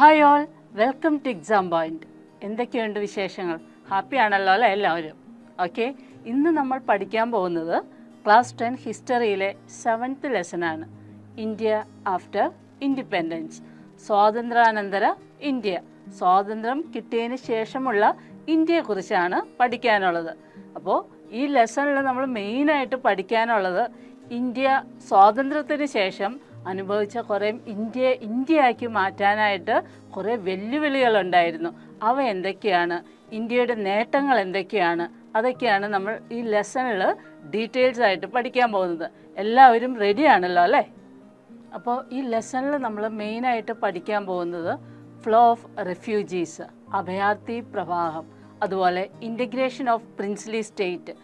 Hi all, welcome two exam point. എന്തൊക്കെയുണ്ട് വിശേഷങ്ങൾ? Happy ആണല്ലോ അല്ലേ എല്ലാവരും? ഓക്കെ, ഇന്ന് നമ്മൾ പഠിക്കാൻ പോകുന്നത് ക്ലാസ് 10 ഹിസ്റ്ററിയിലെ 7th ലെസനാണ്. ഇന്ത്യ ആഫ്റ്റർ ഇൻഡിപെൻഡൻസ്, സ്വാതന്ത്ര്യാനന്തര ഇന്ത്യ. സ്വാതന്ത്ര്യം കിട്ടിയതിന് ശേഷമുള്ള ഇന്ത്യയെക്കുറിച്ചാണ് പഠിക്കാനുള്ളത്. അപ്പോൾ ഈ ലെസണിൽ നമ്മൾ മെയിനായിട്ട് പഠിക്കാനുള്ളത് ഇന്ത്യ സ്വാതന്ത്ര്യത്തിന് ശേഷം അനുഭവിച്ച കുറേ ഇന്ത്യയാക്കി മാറ്റാനായിട്ട് കുറേ വെല്ലുവിളികളുണ്ടായിരുന്നു. അവ എന്തൊക്കെയാണ്, ഇന്ത്യയുടെ നേട്ടങ്ങൾ എന്തൊക്കെയാണ്, അതൊക്കെയാണ് നമ്മൾ ഈ ലെസണിൽ ഡീറ്റെയിൽസ് ആയിട്ട് പഠിക്കാൻ പോകുന്നത്. എല്ലാവരും റെഡിയാണല്ലോ അല്ലേ? അപ്പോൾ ഈ ലെസണിൽ നമ്മൾ മെയിനായിട്ട് പഠിക്കാൻ പോകുന്നത് ഫ്ലോ ഓഫ് റെഫ്യൂജീസ്, അഭയാർത്ഥി പ്രവാഹം, അതുപോലെ ഇൻ്റഗ്രേഷൻ ഓഫ് പ്രിൻസ്ലി സ്റ്റേറ്റ്,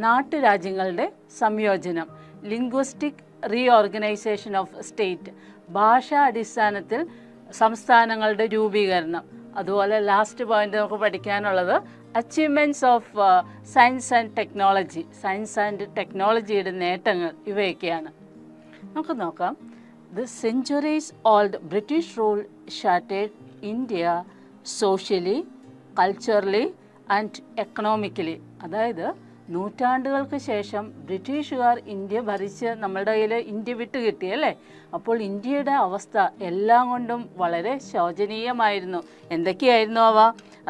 നാട്ടുരാജ്യങ്ങളുടെ സംയോജനം, ലിംഗ്വിസ്റ്റിക് റീഓർഗനൈസേഷൻ ഓഫ് സ്റ്റേറ്റ്, ഭാഷാ അടിസ്ഥാനത്തിൽ സംസ്ഥാനങ്ങളുടെ രൂപീകരണം, അതുപോലെ ലാസ്റ്റ് പോയിന്റ് നമുക്ക് പഠിക്കാനുള്ളത് achievements of science and technology, science and ടെക്നോളജിയുടെ നേട്ടങ്ങൾ, ഇവയൊക്കെയാണ്. നമുക്ക് നോക്കാം. The centuries old British rule shattered India socially, culturally and economically. അതായത് നൂറ്റാണ്ടുകൾക്ക് ശേഷം ബ്രിട്ടീഷുകാർ ഇന്ത്യ ഭരിച്ച് നമ്മളുടെ കയ്യിൽ ഇന്ത്യ വിട്ട് കിട്ടിയല്ലേ. അപ്പോൾ ഇന്ത്യയുടെ അവസ്ഥ എല്ലാം കൊണ്ടും വളരെ ശോചനീയമായിരുന്നു. എന്തൊക്കെയായിരുന്നു അവ?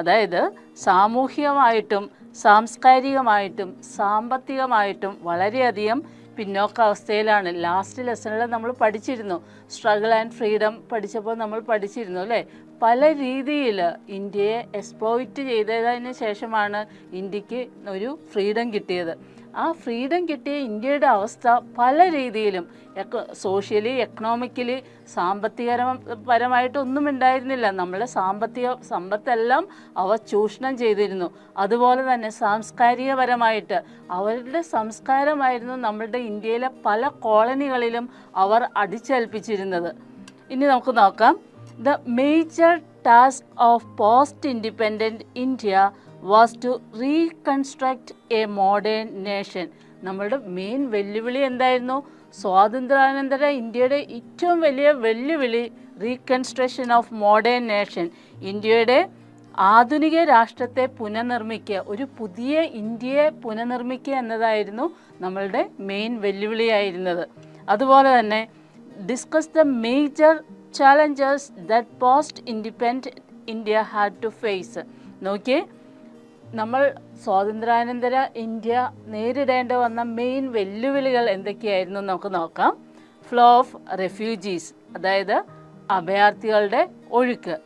അതായത് സാമൂഹികമായിട്ടും സാംസ്കാരികമായിട്ടും സാമ്പത്തികമായിട്ടും വളരെയധികം പിന്നോക്കാവസ്ഥയിലാണ്. ലാസ്റ്റ് ലെസണിൽ നമ്മൾ പഠിച്ചിരുന്നു, സ്ട്രഗിൾ ആൻഡ് ഫ്രീഡം പഠിച്ചപ്പോൾ നമ്മൾ പഠിച്ചിരുന്നു അല്ലേ. പല രീതിയിൽ ഇന്ത്യയെ എക്സ്പ്ലോയിറ്റ് ചെയ്തതിന് ശേഷമാണ് ഇന്ത്യക്ക് ഒരു ഫ്രീഡം കിട്ടിയത്. ആ ഫ്രീഡം കിട്ടിയ ഇന്ത്യയുടെ അവസ്ഥ പല രീതിയിലും സോഷ്യലി, എക്കണോമിക്കലി, സാമ്പത്തികപരമായിട്ടൊന്നും ഉണ്ടായിരുന്നില്ല. നമ്മളുടെ സമ്പത്തെല്ലാം അവ ചൂഷണം ചെയ്തിരുന്നു. അതുപോലെ തന്നെ സാംസ്കാരികപരമായിട്ട് അവരുടെ സംസ്കാരമായിരുന്നു നമ്മളുടെ ഇന്ത്യയിലെ പല കോളനികളിലും അവർ അടിച്ചേൽപ്പിച്ചിരുന്നത്. ഇനി നമുക്ക് നോക്കാം. The major task of post-independent India was to reconstruct a modern nation. നമ്മളുടെ മെയിൻ വെല്ലുവിളി എന്തായിരുന്നു? സ്വാതന്ത്ര്യാനന്തര ഇന്ത്യയുടെ ഏറ്റവും വലിയ വെല്ലുവിളി റീകൺസ്ട്രക്ഷൻ ഓഫ് മോഡേൺ നേഷൻ, ഇന്ത്യയുടെ ആധുനിക രാഷ്ട്രത്തെ പുനർനിർമ്മിക്കുക, ഒരു പുതിയ ഇന്ത്യയെ പുനർനിർമ്മിക്കുക എന്നതായിരുന്നു നമ്മളുടെ മെയിൻ വെല്ലുവിളിയായിരുന്നത്. അതുപോലെ തന്നെ discuss the major challenges that post-independent India had to face. നോക്കിയേ, നമ്മൾ സ്വാതന്ത്ര്യാനന്തര ഇന്ത്യ നേരിടേണ്ട വന്ന മെയിൻ വെല്ലുവിളികൾ എന്തൊക്കെയായിരുന്നു നമുക്ക് നോക്കാം. ഫ്ലോ ഓഫ് റെഫ്യൂജീസ്, അതായത് അഭയാർത്ഥികളുടെ ഒഴുക്ക്.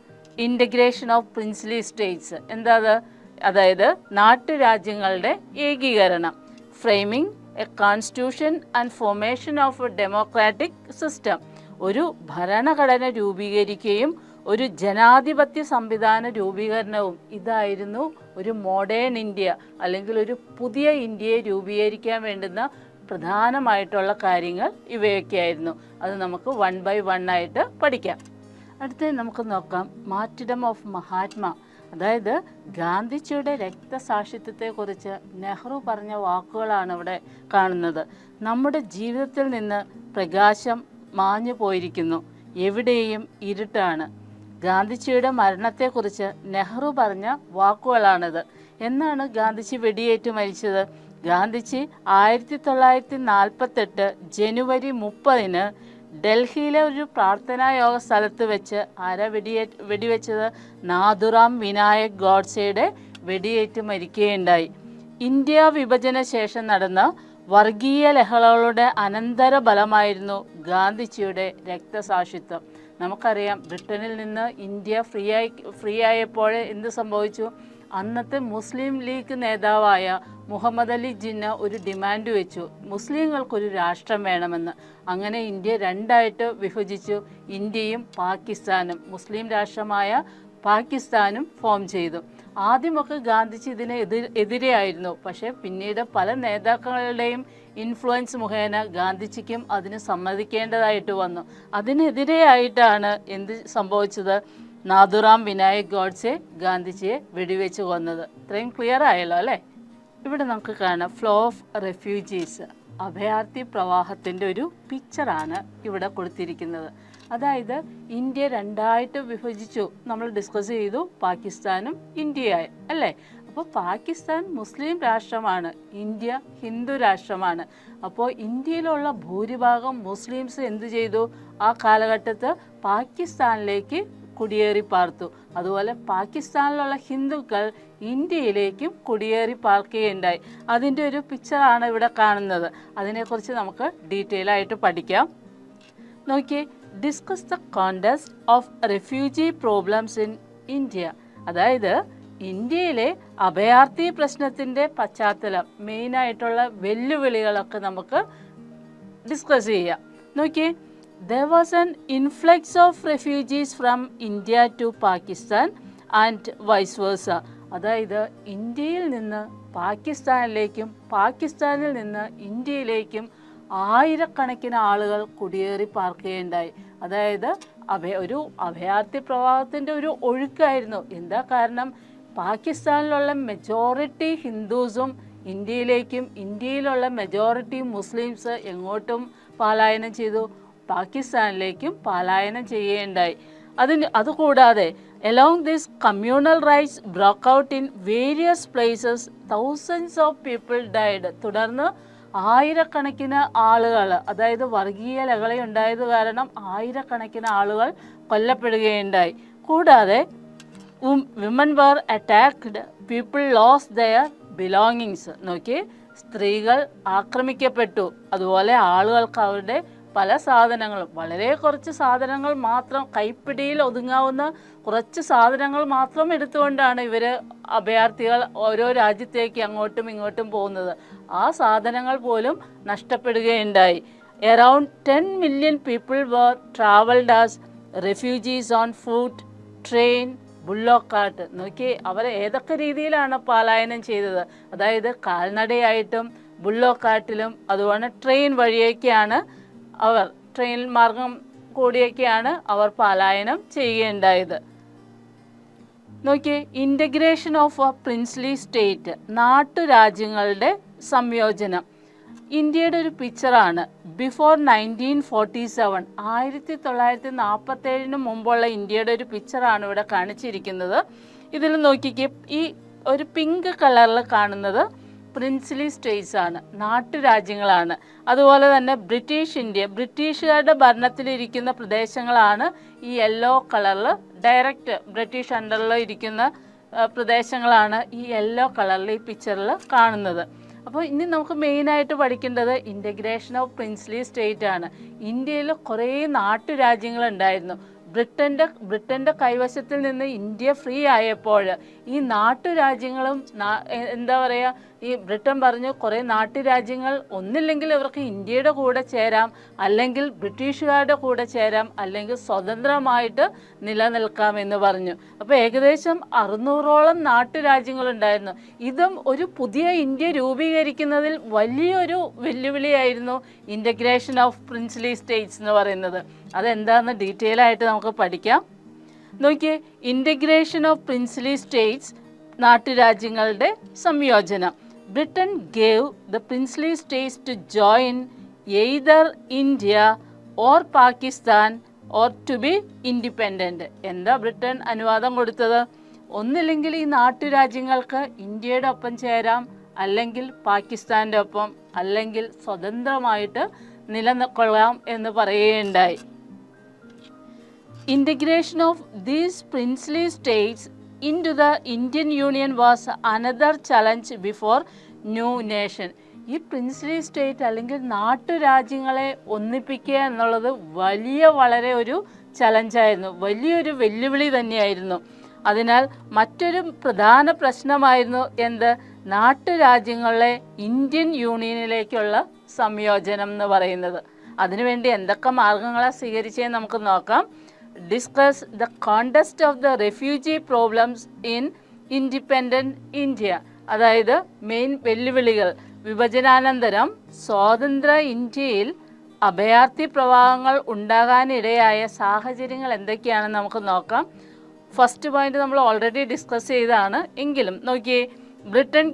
ഇൻ്റഗ്രേഷൻ ഓഫ് പ്രിൻസ്ലി സ്റ്റേറ്റ്സ്, എന്താ അത്? അതായത് നാട്ടുരാജ്യങ്ങളുടെ ഏകീകരണം. Framing A constitution and formation of a democratic system, ഒരു ഭരണഘടന രൂപീകരിക്കുകയും ഒരു ജനാധിപത്യ സംവിധാന രൂപീകരണവും. ഇതായിരുന്നു ഒരു മോഡേൺ ഇന്ത്യ അല്ലെങ്കിൽ ഒരു പുതിയ ഇന്ത്യയെ രൂപീകരിക്കാൻ വേണ്ടുന്ന പ്രധാനമായിട്ടുള്ള കാര്യങ്ങൾ ഇവയൊക്കെയായിരുന്നു. അത് നമുക്ക് 1 by 1 ആയിട്ട് പഠിക്കാം. അടുത്ത നമുക്ക് നോക്കാം മാർട്ടിഡം ഓഫ് മഹാത്മാ. അതായത് ഗാന്ധിജിയുടെ രക്തസാക്ഷിത്വത്തെക്കുറിച്ച് നെഹ്റു പറഞ്ഞ വാക്കുകളാണ് ഇവിടെ കാണുന്നത്. നമ്മുടെ ജീവിതത്തിൽ നിന്ന് പ്രകാശം മാഞ്ഞു പോയിരിക്കുന്നു, എവിടെയും ഇരുട്ടാണ്. ഗാന്ധിജിയുടെ മരണത്തെക്കുറിച്ച് നെഹ്റു പറഞ്ഞ വാക്കുകളാണിത്. എന്നാണ് ഗാന്ധിജി വെടിയേറ്റ് മരിച്ചത്? ഗാന്ധിജി 1948 ജനുവരി 30 ഡൽഹിയിലെ ഒരു പ്രാർത്ഥനായോഗ സ്ഥലത്ത് വെച്ച് വെടിവെച്ചത്? നാഥുറാം വിനായക് ഗോഡ്സെയുടെ വെടിയേറ്റ് മരിക്കുകയുണ്ടായി. ഇന്ത്യ വിഭജന ശേഷം നടന്ന വർഗീയ ലഹളകളുടെ അനന്തര ഫലമായിരുന്നു ഗാന്ധിജിയുടെ രക്തസാക്ഷിത്വം. നമുക്കറിയാം, ബ്രിട്ടനിൽ നിന്ന് ഇന്ത്യ ഫ്രീ ആയപ്പോൾ എന്ത് സംഭവിച്ചു? അന്നത്തെ മുസ്ലിം ലീഗ് നേതാവായ മുഹമ്മദ് അലി ജിന്ന ഒരു ഡിമാൻഡ് വെച്ചു, മുസ്ലിങ്ങൾക്കൊരു രാഷ്ട്രം വേണമെന്ന്. അങ്ങനെ ഇന്ത്യ രണ്ടായിട്ട് വിഭജിച്ചു. ഇന്ത്യയും പാകിസ്ഥാനും, മുസ്ലിം രാഷ്ട്രമായ പാകിസ്ഥാനും ഫോം ചെയ്തു. ആദ്യമൊക്കെ ഗാന്ധിജി ഇതിന് എതിരെയായിരുന്നു. പക്ഷേ പിന്നീട് പല നേതാക്കളുടെയും ഇൻഫ്ലുവൻസ് മുഖേന ഗാന്ധിജിക്കും അതിന് സമ്മതിക്കേണ്ടതായിട്ട് വന്നു. അതിനെതിരെയായിട്ടാണ് എന്ത് സംഭവിച്ചത്? നാഥുറാം വിനായക് ഗോഡ്സെ ഗാന്ധിജിയെ വെടിവെച്ച് കൊന്നത്. ഇത്രയും ക്ലിയർ ആയല്ലോ അല്ലേ? ഇവിടെ നമുക്ക് കാണാം ഫ്ലോ ഓഫ് റെഫ്യൂജീസ്, അഭയാർത്ഥി പ്രവാഹത്തിൻ്റെ ഒരു പിക്ചറാണ് ഇവിടെ കൊടുത്തിരിക്കുന്നത്. അതായത് ഇന്ത്യ രണ്ടായിട്ട് വിഭജിച്ചു, നമ്മൾ ഡിസ്കസ് ചെയ്തു, പാകിസ്ഥാനും ഇന്ത്യയായി അല്ലേ. അപ്പോൾ പാകിസ്ഥാൻ മുസ്ലിം രാഷ്ട്രമാണ്, ഇന്ത്യ ഹിന്ദു രാഷ്ട്രമാണ്. അപ്പോൾ ഇന്ത്യയിലുള്ള ഭൂരിഭാഗം മുസ്ലിംസ് എന്ത് ചെയ്തു, ആ കാലഘട്ടത്ത് പാകിസ്ഥാനിലേക്ക് കുടിയേറി പാർത്തു. അതുപോലെ പാകിസ്ഥാനിലുള്ള ഹിന്ദുക്കൾ ഇന്ത്യയിലേക്കും കുടിയേറി പാർക്കുകയുണ്ടായി. അതിൻ്റെ ഒരു പിക്ചറാണ് ഇവിടെ കാണുന്നത്. അതിനെക്കുറിച്ച് നമുക്ക് ഡീറ്റെയിൽ ആയിട്ട് പഠിക്കാം. നോക്കിയേ, discuss the context of refugee problems in India. അതായത് ഇന്ത്യയിലെ അഭയാർത്ഥി പ്രശ്നത്തിൻ്റെ പശ്ചാത്തലം, മെയിനായിട്ടുള്ള വെല്ലുവിളികളൊക്കെ നമുക്ക് ഡിസ്കസ് ചെയ്യാം. നോക്കിയേ, there was an influx of refugees from India to Pakistan and vice versa. അതായത് ഇന്ത്യയിൽ നിന്ന് പാകിസ്ഥാനിലേക്കും പാകിസ്ഥാനിൽ നിന്ന് ഇന്ത്യയിലേക്കും ആയിരക്കണക്കിന് ആളുകൾ കുടിയേറി പാർക്കുകയുണ്ടായി. അതായത് ഒരു അഭയാർത്ഥി പ്രവാഹത്തിൻ്റെ ഒരു ഒഴുക്കായിരുന്നു. എന്താ കാരണം, പാകിസ്ഥാനിലുള്ള മെജോറിറ്റി ഹിന്ദുസും ഇന്ത്യയിലേക്കും ഇന്ത്യയിലുള്ള മെജോറിറ്റി മുസ്ലിംസ് എങ്ങോട്ടും പലായനം ചെയ്തു, പാകിസ്ഥാനിലേക്കും പലായനം ചെയ്യുകയുണ്ടായി. അതുകൂടാതെ along this communal riots broke out in various places, thousands of people died. തുടർന്ന് ആയിരക്കണക്കിന് ആളുകൾ, അതായത് വർഗീയ ലഹള ഉണ്ടായത് കാരണം ആയിരക്കണക്കിന് ആളുകൾ കൊല്ലപ്പെടുകയുണ്ടായി. കൂടാതെ women were attacked, people lost their belongings. നോക്കി, സ്ത്രീകൾ ആക്രമിക്കപ്പെട്ടു. അതുപോലെ ആളുകൾക്ക് അവരുടെ പല സാധനങ്ങളും, വളരെ കുറച്ച് സാധനങ്ങൾ മാത്രം, കൈപ്പിടിയിൽ ഒതുങ്ങാവുന്ന കുറച്ച് സാധനങ്ങൾ മാത്രം എടുത്തുകൊണ്ടാണ് ഇവർ അഭയാർത്ഥികൾ ഓരോ രാജ്യത്തേക്ക് അങ്ങോട്ടും ഇങ്ങോട്ടും പോകുന്നത്. ആ സാധനങ്ങൾ പോലും നഷ്ടപ്പെടുകയുണ്ടായി. Around 10 million people were traveled as refugees on foot, train, Bullock cart. നോക്കി, അവർ ഏതൊക്കെ രീതിയിലാണ് പലായനം ചെയ്തത്. അതായത് കാൽനടയായിട്ടും ബുള്ളോക്ക് കാർട്ടിലും അതുപോലെ ട്രെയിൻ വഴിയൊക്കെയാണ് അവർ, ട്രെയിൻ മാർഗം കൂടിയൊക്കെയാണ് അവർ പലായനം ചെയ്യുകയുണ്ടായത്. നോക്കിയേ, integration of a princely state, നാട്ടുരാജ്യങ്ങളുടെ സംയോജനം. ഇന്ത്യയുടെ ഒരു പിക്ചറാണ്. ബിഫോർ 1947, 1947 മുമ്പുള്ള ഇന്ത്യയുടെ ഒരു പിക്ചറാണ് ഇവിടെ കാണിച്ചിരിക്കുന്നത്. ഇതിൽ നോക്കിക്കേ, ഈ ഒരു പിങ്ക് കളറിൽ കാണുന്നത് പ്രിൻസ്ലി സ്റ്റേറ്റ്സ് ആണ്, നാട്ടുരാജ്യങ്ങളാണ്. അതുപോലെ തന്നെ ബ്രിട്ടീഷ് ഇന്ത്യ, ബ്രിട്ടീഷുകാരുടെ ഭരണത്തിലിരിക്കുന്ന പ്രദേശങ്ങളാണ് ഈ യെല്ലോ കളറിൽ, ഡയറക്റ്റ് ബ്രിട്ടീഷ് അണ്ടറിൽ ഇരിക്കുന്ന പ്രദേശങ്ങളാണ് ഈ യെല്ലോ കളറിൽ ഈ പിക്ചറിൽ കാണുന്നത്. അപ്പോൾ ഇനി നമുക്ക് മെയിനായിട്ട് പഠിക്കേണ്ടത് ഇൻ്റഗ്രേഷൻ ഓഫ് പ്രിൻസ്ലി സ്റ്റേറ്റ് ആണ്. ഇന്ത്യയിൽ കുറേ നാട്ടുരാജ്യങ്ങളുണ്ടായിരുന്നു. ബ്രിട്ടൻ്റെ കൈവശത്തിൽ നിന്ന് ഇന്ത്യ ഫ്രീ ആയപ്പോൾ ഈ നാട്ടുരാജ്യങ്ങളും എന്താ പറയുക, ഈ ബ്രിട്ടൻ പറഞ്ഞു കുറേ നാട്ടുരാജ്യങ്ങൾ ഒന്നില്ലെങ്കിൽ ഇവർക്ക് ഇന്ത്യയുടെ കൂടെ ചേരാം, അല്ലെങ്കിൽ ബ്രിട്ടീഷുകാരുടെ കൂടെ ചേരാം, അല്ലെങ്കിൽ സ്വതന്ത്രമായിട്ട് നിലനിൽക്കാമെന്ന് പറഞ്ഞു. അപ്പോൾ ഏകദേശം 600ഓളം നാട്ടുരാജ്യങ്ങളുണ്ടായിരുന്നു. ഇതും ഒരു പുതിയ ഇന്ത്യ രൂപീകരിക്കുന്നതിൽ വലിയൊരു വെല്ലുവിളിയായിരുന്നു ഇൻ്റഗ്രേഷൻ ഓഫ് പ്രിൻസ്ലി സ്റ്റേറ്റ്സ് എന്ന് പറയുന്നത്. അതെന്താണെന്ന് ഡീറ്റെയിൽ ആയിട്ട് നമുക്ക് പഠിക്കാം. നോക്കിയേ, ഇൻ്റഗ്രേഷൻ ഓഫ് പ്രിൻസ്ലി സ്റ്റേറ്റ്സ്, നാട്ടുരാജ്യങ്ങളുടെ സംയോജനം. Britain gave the princely states to join either India or Pakistan or to be independent. എന്താ ബ്രിട്ടൻ അനുവാദം കൊടുത്തത്? ഒന്നില്ലെങ്കിൽ ഈ നാട്ടുരാജ്യങ്ങൾക്ക് ഇന്ത്യയുടെ ഒപ്പം ചേരാം, അല്ലെങ്കിൽ പാകിസ്ഥാൻ്റെ ഒപ്പം, അല്ലെങ്കിൽ സ്വതന്ത്രമായിട്ട് നിലനിൽക്കൊള്ളാം എന്ന് പറയുകയുണ്ടായി. Integration of these princely states into the Indian Union was another challenge before new nation. ഈ പ്രിൻസ്ലി സ്റ്റേറ്റ് അല്ലെങ്കിൽ നാട്ടുരാജ്യങ്ങളെ ഒന്നിപ്പിക്കുക എന്നുള്ളത് വളരെ ഒരു ചലഞ്ചായിരുന്നു, വലിയൊരു വെല്ലുവിളി തന്നെയായിരുന്നു. അതിനാൽ മറ്റൊരു പ്രധാന പ്രശ്നമായിരുന്നു എന്ത്? നാട്ടുരാജ്യങ്ങളെ ഇന്ത്യൻ യൂണിയനിലേക്കുള്ള സംയോജനം എന്ന് പറയുന്നത്. അതിനുവേണ്ടി എന്തൊക്കെ മാർഗങ്ങളാണ് സ്വീകരിച്ചതെന്ന് നമുക്ക് നോക്കാം. Discuss the context of the refugee problems in independent India. അതായത് മെയിൻ വെല്ലുവിളികൾ, വിഭജനാനന്തരം സ്വതന്ത്ര ഇന്ത്യയിൽ അഭയാർത്ഥി പ്രവാഹങ്ങൾ ഉണ്ടാകാനിടയായ സാഹചര്യങ്ങൾ എന്തൊക്കെയാണെന്ന് നമുക്ക് നോക്കാം. ഫസ്റ്റ് പോയിന്റ് നമ്മൾ ഓൾറെഡി ഡിസ്കസ് ചെയ്തതാണ്. എങ്കിലും നോക്കിയേ, Britain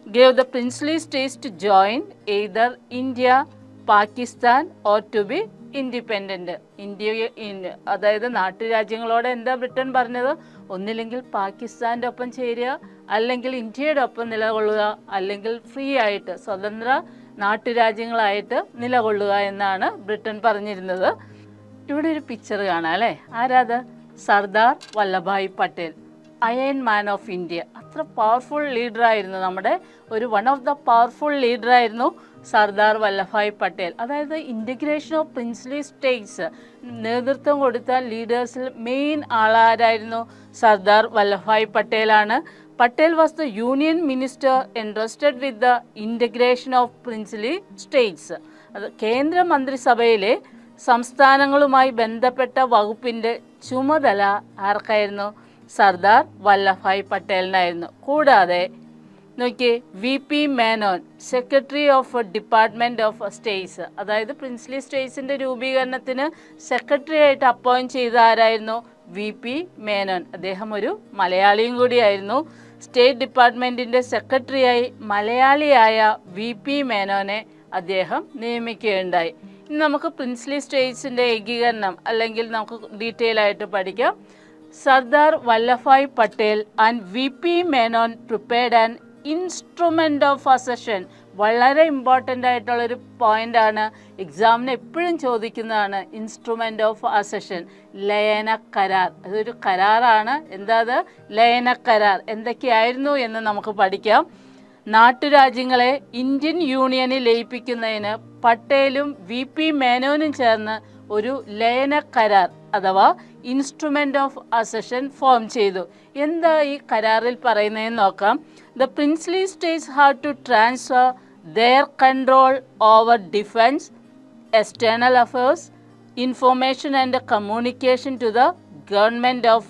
gave the princely states to join either India, Pakistan or to be independent. അതായത് നാട്ടുരാജ്യങ്ങളോട് എന്താ ബ്രിട്ടൻ പറഞ്ഞത്? ഒന്നില്ലെങ്കിൽ പാകിസ്ഥാൻ്റെ ഒപ്പം ചേരുക, അല്ലെങ്കിൽ ഇന്ത്യയുടെ ഒപ്പം നിലകൊള്ളുക, അല്ലെങ്കിൽ ഫ്രീ ആയിട്ട് സ്വതന്ത്ര നാട്ടുരാജ്യങ്ങളായിട്ട് നിലകൊള്ളുക എന്നാണ് ബ്രിട്ടൻ പറഞ്ഞിരുന്നത്. ഇവിടെ ഒരു പിക്ചർ കാണാം അല്ലേ? ആരാത്? Sardar Vallabhbhai Patel, iron man of India. അത്ര പവർഫുൾ ലീഡറായിരുന്നു, നമ്മുടെ വൺ ഓഫ് ദ പവർഫുൾ ലീഡറായിരുന്നു സർദാർ വല്ലഭായ് പട്ടേൽ. അതായത് ഇൻ്റഗ്രേഷൻ ഓഫ് പ്രിൻസ്ലി സ്റ്റേറ്റ്സ് നേതൃത്വം കൊടുത്ത ലീഡേഴ്സിൽ മെയിൻ ആളാരായിരുന്നു? സർദാർ വല്ലഭായ് പട്ടേലാണ്. Patel was the union minister entrusted with the integration of princely states. അത് കേന്ദ്ര മന്ത്രിസഭയിലെ സംസ്ഥാനങ്ങളുമായി ബന്ധപ്പെട്ട വകുപ്പിൻ്റെ ചുമതല ആർക്കായിരുന്നു? സർദാർ വല്ലഭായ് പട്ടേലിനായിരുന്നു. കൂടാതെ നോക്കിയേ, VP Menon, secretary of department of States, അതായത് പ്രിൻസ്ലി സ്റ്റേറ്റ്സിൻ്റെ രൂപീകരണത്തിന് സെക്രട്ടറി ആയിട്ട് അപ്പോയിൻറ്റ് ചെയ്ത ആരായിരുന്നു? VP മേനോൻ. അദ്ദേഹം ഒരു മലയാളിയും കൂടിയായിരുന്നു. സ്റ്റേറ്റ് ഡിപ്പാർട്ട്മെൻറ്റിൻ്റെ സെക്രട്ടറിയായി മലയാളിയായ VP മേനോനെ അദ്ദേഹം നിയമിക്കുകയുണ്ടായി. ഇനി നമുക്ക് പ്രിൻസ്ലി സ്റ്റേറ്റ്സിൻ്റെ ഏകീകരണം അല്ലെങ്കിൽ നമുക്ക് ഡീറ്റെയിൽ ആയിട്ട് പഠിക്കാം. Sardar Vallabhbhai Patel and VP Menon prepared an instrument of assertion. വളരെ ഇമ്പോർട്ടൻ്റ് ആയിട്ടുള്ളൊരു പോയിൻ്റാണ്, എക്സാമിന് എപ്പോഴും ചോദിക്കുന്നതാണ്. ഇൻസ്ട്രുമെൻ്റ് ഓഫ് അസഷൻ, ലയന കരാർ. അതൊരു കരാറാണ്. എന്താ അത്? ലയന കരാർ. എന്തൊക്കെയായിരുന്നു എന്ന് നമുക്ക് പഠിക്കാം. നാട്ടുരാജ്യങ്ങളെ ഇന്ത്യൻ യൂണിയനിൽ ലയിപ്പിക്കുന്നതിന് പട്ടേലും VP മേനോനും ചേർന്ന് ഒരു ലയന കരാർ അഥവാ ഇൻസ്ട്രുമെൻ്റ് ഓഫ് അസഷൻ ഫോം ചെയ്തു. എന്താ ഈ കരാറിൽ പറയുന്നതെന്ന് നോക്കാം. The princely states have to transfer their control over defense, external affairs, information and communication to the government of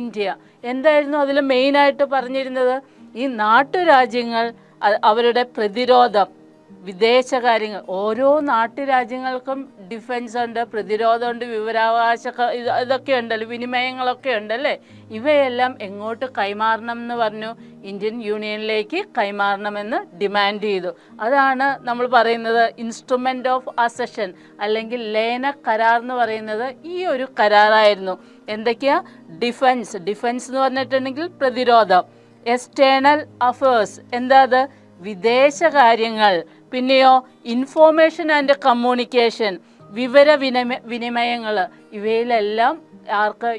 India. എന്തായിരുന്നു അതിൽ മെയിനായിട്ട് പറഞ്ഞിരുന്നത്? ഈ നാട്ടുരാജ്യങ്ങൾ അവരുടെ പ്രതിരോധം, വിദേശകാര്യങ്ങൾ, ഓരോ നാട്ടുരാജ്യങ്ങൾക്കും ഡിഫൻസ് ഉണ്ട്, പ്രതിരോധമുണ്ട്, വിവരാവകാശ ഇതൊക്കെ ഉണ്ടല്ലോ, വിനിമയങ്ങളൊക്കെ ഉണ്ടല്ലേ. ഇവയെല്ലാം എങ്ങോട്ട് കൈമാറണം എന്ന് പറഞ്ഞു? ഇന്ത്യൻ യൂണിയനിലേക്ക് കൈമാറണമെന്ന് ഡിമാൻഡ് ചെയ്തു. അതാണ് നമ്മൾ പറയുന്നത് ഇൻസ്ട്രുമെൻ്റ് ഓഫ് അസഷൻ അല്ലെങ്കിൽ ലയന കരാർ എന്ന് പറയുന്നത് ഈ ഒരു കരാറായിരുന്നു. എന്തൊക്കെയാ? ഡിഫൻസ് എന്ന് പറഞ്ഞിട്ടുണ്ടെങ്കിൽ പ്രതിരോധം. എക്സ്റ്റേണൽ അഫേഴ്സ്, എന്താ അത്? വിദേശകാര്യങ്ങൾ. പിന്നെയോ ഇൻഫോർമേഷൻ ആൻഡ് കമ്മ്യൂണിക്കേഷൻ, വിനിമയങ്ങൾ. ഇവയിലെല്ലാം ആർക്ക്?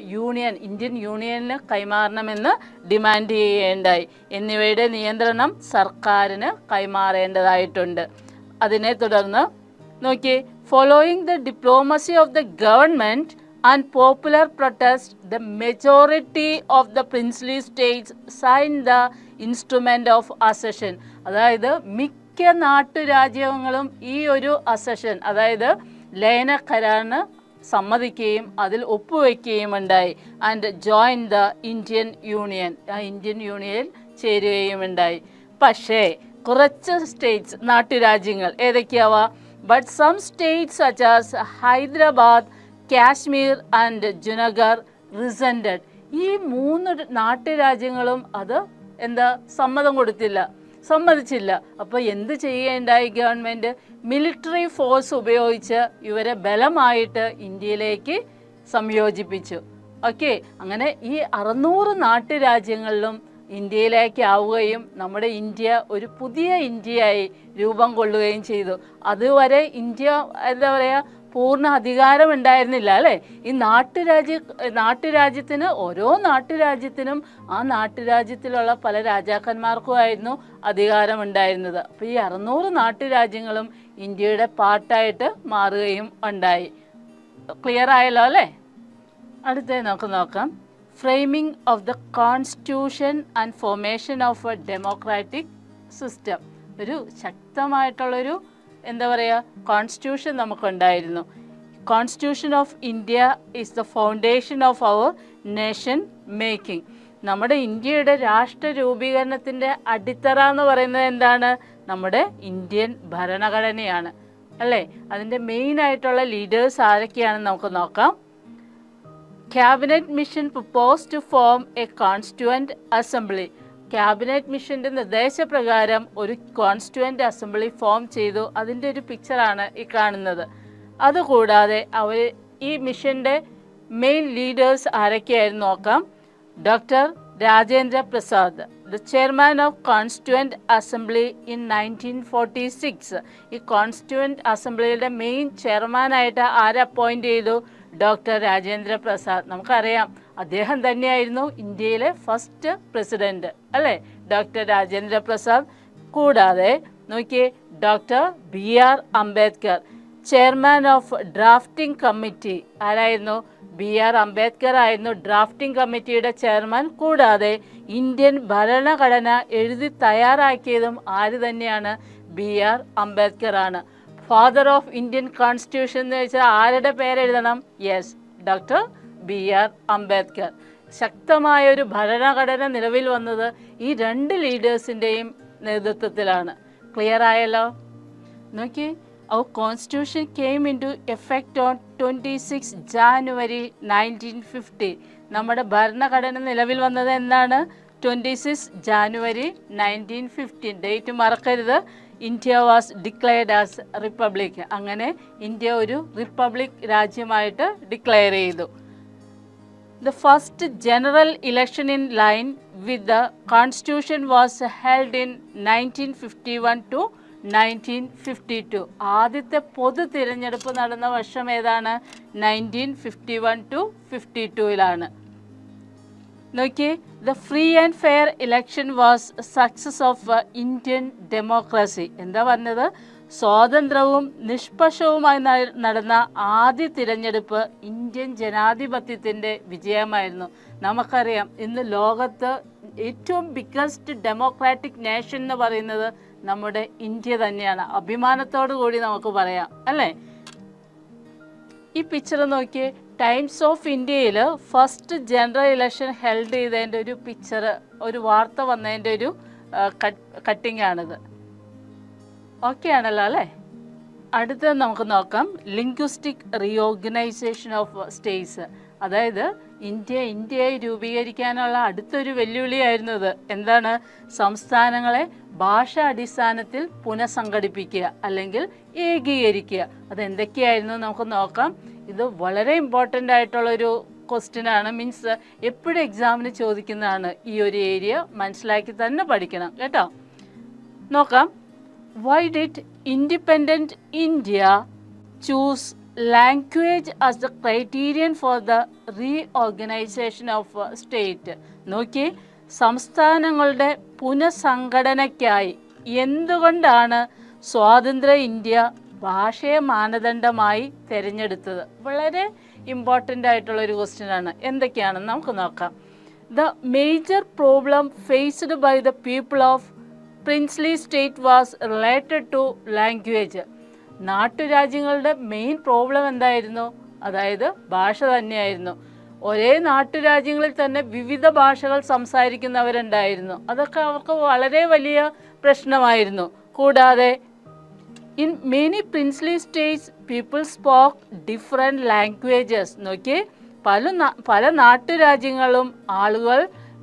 ഇന്ത്യൻ യൂണിയനിന് കൈമാറണമെന്ന് ഡിമാൻഡ് ചെയ്യുകയുണ്ടായി. എന്നിവയുടെ നിയന്ത്രണം സർക്കാരിന് കൈമാറേണ്ടതായിട്ടുണ്ട്. അതിനെ തുടർന്ന് നോക്കിയേ, following the diplomacy of the government and popular protest, the majority of the princely states sign the instrument of accession. അതായത് മിക്ക നാട്ടുരാജ്യങ്ങളും ഈ ഒരു അസഷൻ അതായത് ലയന കരാറിന് സമ്മതിക്കുകയും അതിൽ ഒപ്പുവെക്കുകയും ഉണ്ടായി. And join the Indian union, Indian യൂണിയനിൽ ചേരുകയും ഉണ്ടായി. പക്ഷേ കുറച്ച് സ്റ്റേറ്റ്സ്, നാട്ടുരാജ്യങ്ങൾ ഏതൊക്കെയാവാ? But some states such as Hyderabad, Kashmir and Junagadh resented. ഈ 3 നാട്ടുരാജ്യങ്ങളും അത് സമ്മതിച്ചില്ല. അപ്പോൾ എന്ത് ചെയ്യേണ്ടായി ഗവൺമെൻറ്? മിലിറ്ററി ഫോഴ്സ് ഉപയോഗിച്ച് ഇവരെ ബലമായിട്ട് ഇന്ത്യയിലേക്ക് സംയോജിപ്പിച്ചു. ഓക്കെ, അങ്ങനെ ഈ 600 നാട്ടുരാജ്യങ്ങളിലും ഇന്ത്യയിലേക്ക് ആവുകയും നമ്മുടെ ഇന്ത്യ ഒരു പുതിയ ഇന്ത്യയായി രൂപം കൊള്ളുകയും ചെയ്തു. അതുവരെ ഇന്ത്യ എന്താ പറയുക, പൂർണ്ണ അധികാരം ഉണ്ടായിരുന്നില്ല അല്ലേ. ഈ നാട്ടുരാജ്യത്തിന് ഓരോ നാട്ടുരാജ്യത്തിനും ആ നാട്ടുരാജ്യത്തിലുള്ള പല രാജാക്കന്മാർക്കുമായിരുന്നു അധികാരം ഉണ്ടായിരുന്നത്. അപ്പോൾ ഈ 600 നാട്ടുരാജ്യങ്ങളും ഇന്ത്യയുടെ പാർട്ടായിട്ട് മാറുകയും ഉണ്ടായി. ക്ലിയർ ആയല്ലോ അല്ലേ? അടുത്തത് നമുക്ക് നോക്കാം. Framing of the constitution and formation of a democratic system. ഒരു ശക്തമായിട്ടുള്ളൊരു എന്താ പറയുക കോൺസ്റ്റിറ്റ്യൂഷൻ നമുക്കുണ്ടായിരുന്നു. Constitution of India is the foundation of our nation making. നമ്മുടെ ഇന്ത്യയുടെ രാഷ്ട്ര രൂപീകരണത്തിൻ്റെ അടിത്തറ എന്ന് പറയുന്നത് എന്താണ്? നമ്മുടെ ഇന്ത്യൻ ഭരണഘടനയാണ് അല്ലേ. അതിൻ്റെ മെയിനായിട്ടുള്ള ലീഡേഴ്സ് ആരൊക്കെയാണെന്ന് നമുക്ക് നോക്കാം. Cabinet mission propose to form a constituent assembly. Cabinet മിഷൻ്റെ നിർദ്ദേശപ്രകാരം ഒരു കോൺസ്റ്റിറ്റ്യൂവൻ്റ് അസംബ്ലി ഫോം ചെയ്തു. അതിൻ്റെ ഒരു പിക്ചറാണ് ഈ കാണുന്നത്. അതുകൂടാതെ ഈ മിഷൻ്റെ മെയിൻ ലീഡേഴ്സ് ആരൊക്കെയായിരുന്നു നോക്കാം. Doctor Rajendra Prasad, the chairman of constituent assembly in 1946. ഈ കോൺസ്റ്റിറ്റ്യൂവൻ്റ് അസംബ്ലിയുടെ മെയിൻ ചെയർമാനായിട്ട് ആരെ അപ്പോയിൻ്റ് ചെയ്തു? ഡോക്ടർ രാജേന്ദ്ര പ്രസാദ്. നമുക്കറിയാം അദ്ദേഹം തന്നെയായിരുന്നു ഇന്ത്യയിലെ ഫസ്റ്റ് പ്രസിഡന്റ് അല്ലേ, ഡോക്ടർ രാജേന്ദ്ര പ്രസാദ്. കൂടാതെ നോക്കിയേ, doctor BR Ambedkar, chairman of drafting committee. ആരായിരുന്നു? BR അംബേദ്കർ ആയിരുന്നു ഡ്രാഫ്റ്റിംഗ് കമ്മിറ്റിയുടെ ചെയർമാൻ. കൂടാതെ ഇന്ത്യൻ ഭരണഘടന എഴുതി തയ്യാറാക്കിയതും ആര് തന്നെയാണ്? BR അംബേദ്കർ ആണ്. ഫാദർ ഓഫ് ഇന്ത്യൻ കോൺസ്റ്റിറ്റ്യൂഷൻ എന്ന് വെച്ചാൽ ആരുടെ പേരെഴുതണം? Yes, doctor BR Ambedkar. ശക്തമായൊരു ഭരണഘടന നിലവിൽ വന്നത് ഈ രണ്ട് ലീഡേഴ്സിൻ്റെയും നേതൃത്വത്തിലാണ്. ക്ലിയർ ആയല്ലോ? നോക്കി, our constitution came into effect on 26 January 1950. നമ്മുടെ ഭരണഘടന നിലവിൽ വന്നത് എന്നാണ്? 26 January 1950. ഡേറ്റ് മറക്കരുത്. India was declared as republic. അങ്ങനെ ഇന്ത്യ ഒരു റിപ്പബ്ലിക് രാജ്യമായിട്ട് ഡിക്ലെയർ ചെയ്തു. The first general election in line with the constitution was held in 1951 to 1952. ആദ്യത്തെ പൊതു തിരഞ്ഞെടുപ്പ് നടന്ന വർഷം ഏതാണ്? 1951 to 52 നോക്കിയേ, the free and fair election was success of Indian democracy. എന്താ പറഞ്ഞത്? സ്വാതന്ത്ര്യവും നിഷ്പക്ഷവുമായി നടന്ന ആദ്യ തിരഞ്ഞെടുപ്പ് ഇന്ത്യൻ ജനാധിപത്യത്തിൻ്റെ വിജയമായിരുന്നു. നമുക്കറിയാം ഇന്ന് ലോകത്ത് ഏറ്റവും ബിഗ്ഗസ്റ്റ് ഡെമോക്രാറ്റിക് നേഷൻ എന്ന് പറയുന്നത് നമ്മുടെ ഇന്ത്യ തന്നെയാണ്. അഭിമാനത്തോടു കൂടി നമുക്ക് പറയാം അല്ലേ? ഈ പിക്ചർ നോക്കിയേ, ടൈംസ് ഓഫ് ഇന്ത്യയിൽ ഫസ്റ്റ് ജനറൽ ഇലക്ഷൻ ഹെൽഡ് ചെയ്തതിൻ്റെ ഒരു പിക്ചർ, ഒരു വാർത്ത വന്നതിൻ്റെ ഒരു കട്ടിംഗ് ആണിത്. ഓക്കെ ആണല്ലോ അല്ലേ? അടുത്തത് നമുക്ക് നോക്കാം, ലിംഗ്വിസ്റ്റിക് റീഓർഗനൈസേഷൻ ഓഫ് സ്റ്റേറ്റ്സ്. അതായത് ഇന്ത്യയെ രൂപീകരിക്കാനുള്ള അടുത്തൊരു വെല്ലുവിളിയായിരുന്നു ഇത്. എന്താണ്? സംസ്ഥാനങ്ങളെ ഭാഷാ അടിസ്ഥാനത്തിൽ പുനഃസംഘടിപ്പിക്കുക അല്ലെങ്കിൽ ഏകീകരിക്കുക. അതെന്തൊക്കെയായിരുന്നു നമുക്ക് നോക്കാം. ഇത് വളരെ ഇമ്പോർട്ടൻ്റ് ആയിട്ടുള്ളൊരു ക്വസ്റ്റ്യൻ ആണ്. മീൻസ് എപ്പോഴും എക്സാമിന് ചോദിക്കുന്നതാണ്. ഈ ഒരു ഏരിയ മനസ്സിലാക്കി തന്നെ പഠിക്കണം കേട്ടോ. നോക്കാം, why did independent India choose language as the criterion for the reorganization of state? നോക്കി, സംസ്ഥാനങ്ങളുടെ പുനഃസംഘടനയ്ക്കായി എന്തുകൊണ്ടാണ് സ്വാതന്ത്ര്യ ഇന്ത്യ ഭാഷയെ മാനദണ്ഡമായി തിരഞ്ഞെടുത്തത്? വളരെ ഇമ്പോർട്ടൻ്റ് ആയിട്ടുള്ളൊരു ക്വസ്റ്റ്യൻ ആണ്. എന്തൊക്കെയാണെന്ന് നമുക്ക് നോക്കാം. The major problem faced by the people of princely state was related to language. നാട്ടുരാജ്യങ്ങളുടെ മെയിൻ പ്രോബ്ലം എന്തായിരുന്നു? അതായത് ഭാഷ തന്നെയായിരുന്നു. ഒരേ നാട്ടുരാജ്യങ്ങളിൽ തന്നെ വിവിധ ഭാഷകൾ സംസാരിക്കുന്നവരുണ്ടായിരുന്നു. അതൊക്കെ അവർക്ക് വളരെ വലിയ പ്രശ്നമായിരുന്നു. കൂടാതെ in many princely States people spoke different languages. നോക്കി, പല നാട്ടുരാജ്യങ്ങളും ആളുകൾ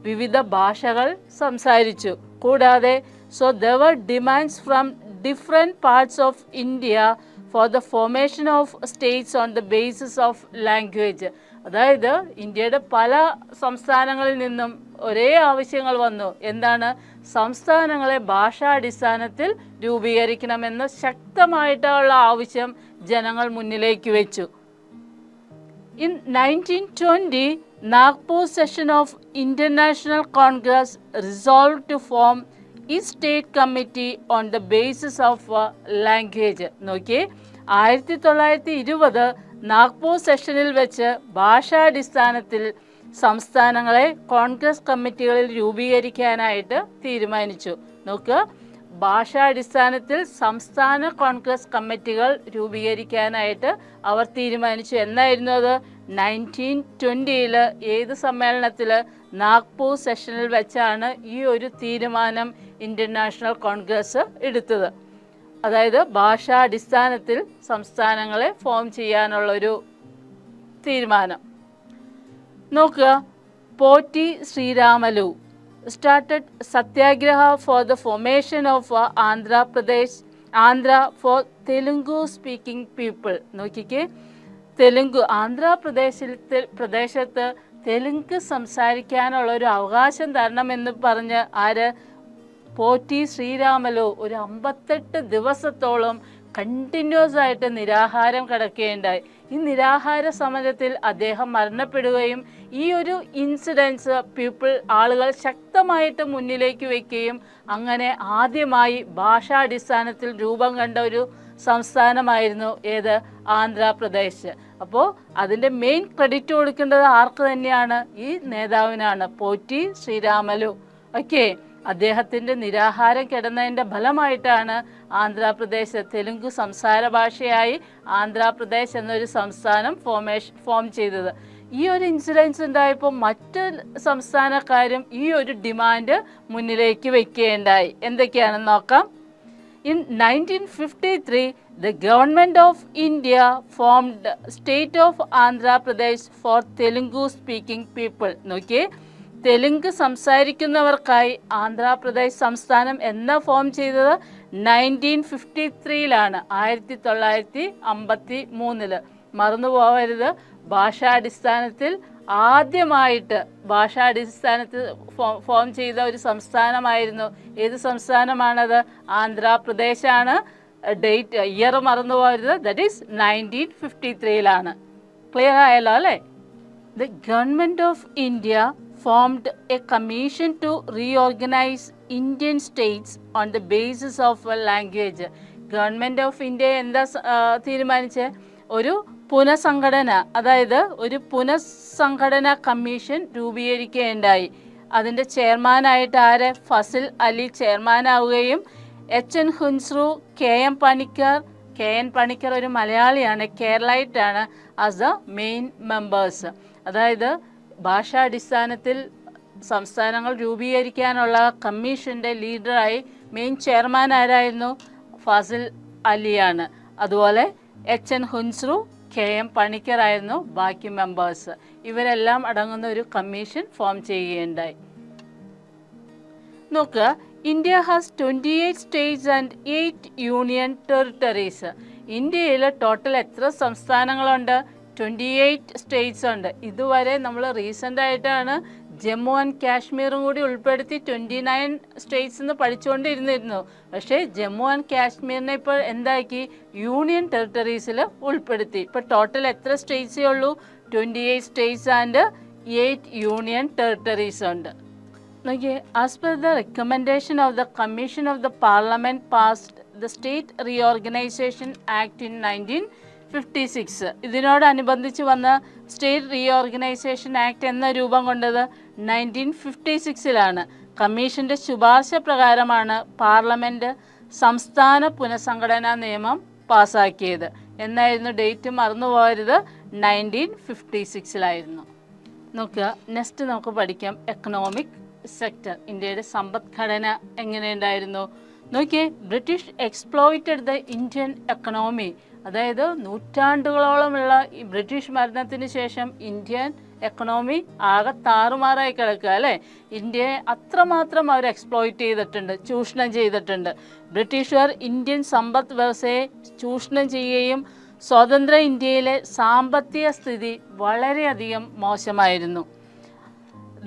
വിവിധ ഭാഷകൾ സംസാരിച്ചു. കൂടാതെ so there were demands from different parts of India for the formation of states on the basis of language. അതായത് ഇന്ത്യയുടെ പല സംസ്ഥാനങ്ങളിൽ നിന്നും ഒരേ ആവശ്യങ്ങൾ വന്നു. എന്താണ്? സംസ്ഥാനങ്ങളെ ഭാഷാടിസ്ഥാനത്തിൽ രൂപീകരിക്കണമെന്ന് ശക്തമായിട്ടുള്ള ആവശ്യം ജനങ്ങൾ മുന്നിലേക്ക് വെച്ചു. In 1920, Nagpur session of International Congress resolved to form ഈ state committee on the basis of language. നോക്കി, 1920 നാഗ്പൂർ സെഷനിൽ വെച്ച് ഭാഷാടിസ്ഥാനത്തിൽ സംസ്ഥാനങ്ങളെ കോൺഗ്രസ് കമ്മിറ്റികളിൽ രൂപീകരിക്കാനായിട്ട് തീരുമാനിച്ചു. നോക്കുക, ഭാഷാടിസ്ഥാനത്തിൽ സംസ്ഥാന കോൺഗ്രസ് കമ്മിറ്റികൾ രൂപീകരിക്കാനായിട്ട് അവർ തീരുമാനിച്ചു. എന്നായിരുന്നു അത്? 1920 ഏത് സമ്മേളനത്തിൽ? നാഗ്പൂർ സെഷനിൽ വെച്ചാണ് ഈ ഒരു തീരുമാനം ഇന്റർനാഷണൽ കോൺഗ്രസ് എടുത്തത്. അതായത് ഭാഷാടിസ്ഥാനത്തിൽ സംസ്ഥാനങ്ങളെ ഫോം ചെയ്യാനുള്ളൊരു തീരുമാനം. നോക്കുക, Potti Sriramulu started Satyagraha for the formation of Andhra Pradesh Andhra for Telugu speaking people. നോക്കിക്കേ, പ്രദേശത്ത് തെലുങ്ക് സംസാരിക്കാനുള്ള ഒരു അവകാശം തരണമെന്ന് പറഞ്ഞ് ആര്, പോറ്റി ശ്രീരാമലു ഒരു 58 ദിവസത്തോളം കണ്ടിന്യൂസ് ആയിട്ട് നിരാഹാരം കിടക്കുകയുണ്ടായി. ഈ നിരാഹാര സമരത്തിൽ അദ്ദേഹം മരണപ്പെടുകയും ഈ ഒരു ഇൻസിഡൻസ് ആളുകൾ ശക്തമായിട്ട് മുന്നിലേക്ക് വയ്ക്കുകയും അങ്ങനെ ആദ്യമായി ഭാഷാടിസ്ഥാനത്തിൽ രൂപം കണ്ട ഒരു സംസ്ഥാനമായിരുന്നു ഏത്, ആന്ധ്രാപ്രദേശ്. അപ്പോൾ അതിൻ്റെ മെയിൻ ക്രെഡിറ്റ് കൊടുക്കേണ്ടത് ആർക്ക് തന്നെയാണ്, ഈ നേതാവിനാണ്, പോറ്റി ശ്രീരാമലു. ഓക്കെ, അദ്ദേഹത്തിൻ്റെ നിരാഹാരം കിടന്നതിൻ്റെ ഫലമായിട്ടാണ് ആന്ധ്രാപ്രദേശ് തെലുങ്ക് സംസാര ഭാഷയായി ആന്ധ്രാപ്രദേശ് എന്നൊരു സംസ്ഥാനം ഫോം ചെയ്തത്. ഈ ഒരു ഇൻസിഡൻസ് ഉണ്ടായപ്പോൾ മറ്റ് സംസ്ഥാനക്കാരും ഈ ഒരു ഡിമാൻഡ് മുന്നിലേക്ക് വയ്ക്കുകയുണ്ടായി. എന്തൊക്കെയാണെന്ന് നോക്കാം. In 1953, the government of India formed state of Andhra Pradesh for Telugu speaking people. നോക്കിയേ, തെലുങ്ക് സംസാരിക്കുന്നവർക്കായി ആന്ധ്രാപ്രദേശ് സംസ്ഥാനം എന്നാ ഫോം ചെയ്തത്, 1953 1953. മറന്നു പോകരുത്, ഭാഷാടിസ്ഥാനത്തിൽ ഫോം ചെയ്ത ഒരു സംസ്ഥാനമായിരുന്നു. ഏത് സംസ്ഥാനമാണത്, ആന്ധ്രാപ്രദേശാണ്. ഡേറ്റ്, ഇയർ മറന്നു പോകരുത്, ദറ്റ് ഈസ് 1953. ക്ലിയർ ആയല്ലോ അല്ലേ? The government of India formed a commission to reorganize Indian states on the basis of a language. Government of India എന്താ തീരുമാനിച്ചത്, ഒരു പുനഃസംഘടന, അതായത് ഒരു പുനഃസംഘടന കമ്മീഷൻ രൂപീകരിക്കുകയുണ്ടായി. അതിൻ്റെ ചെയർമാനായിട്ട് ആര്, ഫസിൽ അലി ചെയർമാനാവുകയും HN ഹുൻസ്രു, KM പണിക്കർ ഒരു മലയാളിയാണ്, കേരളൈറ്റാണ്, ആസ് എ മെയിൻ മെമ്പേഴ്സ്. അതായത് ഭാഷാടിസ്ഥാനത്തിൽ സംസ്ഥാനങ്ങൾ രൂപീകരിക്കാനുള്ള കമ്മീഷൻ്റെ ലീഡറായി മെയിൻ ചെയർമാൻ ആരായിരുന്നു, ഫസിൽ അലിയാണ്. അതുപോലെ HN ഹുൻസ്രു, KM പണിക്കറായിരുന്നു ബാക്കി മെമ്പേഴ്സ്. ഇവരെല്ലാം അടങ്ങുന്ന ഒരു കമ്മീഷൻ ഫോം ചെയ്യുകയുണ്ടായി. നോക്കുക, India has 28 States and 8 union territories. ഇന്ത്യയിൽ ടോട്ടൽ എത്ര സംസ്ഥാനങ്ങളുണ്ട്, 28 സ്റ്റേറ്റ്സ് ഉണ്ട്. ഇതുവരെ നമ്മൾ റീസെൻ്റ് ആയിട്ടാണ് ജമ്മു ആൻഡ് കാശ്മീറും കൂടി ഉൾപ്പെടുത്തി 29 സ്റ്റേറ്റ്സ് എന്ന് പഠിച്ചുകൊണ്ടിരുന്നിരുന്നു. പക്ഷേ ജമ്മു ആൻഡ് കാശ്മീരിനെ ഇപ്പോൾ എന്താക്കി, യൂണിയൻ ടെറിട്ടറീസിൽ ഉൾപ്പെടുത്തി. ഇപ്പോൾ ടോട്ടൽ എത്ര സ്റ്റേറ്റ്സേ ഉള്ളൂ, 28 സ്റ്റേറ്റ്സ് ആൻഡ് 8 യൂണിയൻ ടെറിട്ടറീസ് ഉണ്ട്. നോക്കിയേ, as per the recommendation of the commission of the parliament passed the state reorganisation act in 1956. ഇതിനോടനുബന്ധിച്ച് വന്ന സ്റ്റേറ്റ് റീഓർഗനൈസേഷൻ ആക്ട് എന്ന രൂപം കൊണ്ടത് 1956. കമ്മീഷൻ്റെ ശുപാർശ പ്രകാരമാണ് പാർലമെൻറ്റ് സംസ്ഥാന പുനഃസംഘടനാ നിയമം പാസ്സാക്കിയത്. എന്നായിരുന്നു ഡേറ്റ്, മറന്നു പോകരുത്, 1956. നോക്കുക, നെക്സ്റ്റ് നമുക്ക് പഠിക്കാം എക്കണോമിക് സെക്ടർ. ഇന്ത്യയുടെ സമ്പദ്ഘടന എങ്ങനെയുണ്ടായിരുന്നു നോക്കിയേ. British exploited the Indian economy. അതായത് നൂറ്റാണ്ടുകളോളമുള്ള ഈ ബ്രിട്ടീഷ് ഭരണത്തിന് ശേഷം ഇന്ത്യൻ എക്കണോമി ആകെ താറുമാറായി കിടക്കുക അല്ലേ. ഇന്ത്യയെ അത്രമാത്രം അവർ എക്സ്പ്ലോയിറ്റ് ചെയ്തിട്ടുണ്ട്, ചൂഷണം ചെയ്തിട്ടുണ്ട്. ബ്രിട്ടീഷുകാർ ഇന്ത്യൻ സമ്പദ് വ്യവസ്ഥയെ ചൂഷണം ചെയ്യുകയും സ്വതന്ത്ര ഇന്ത്യയിലെ സാമ്പത്തിക സ്ഥിതി വളരെയധികം മോശമായിരുന്നു.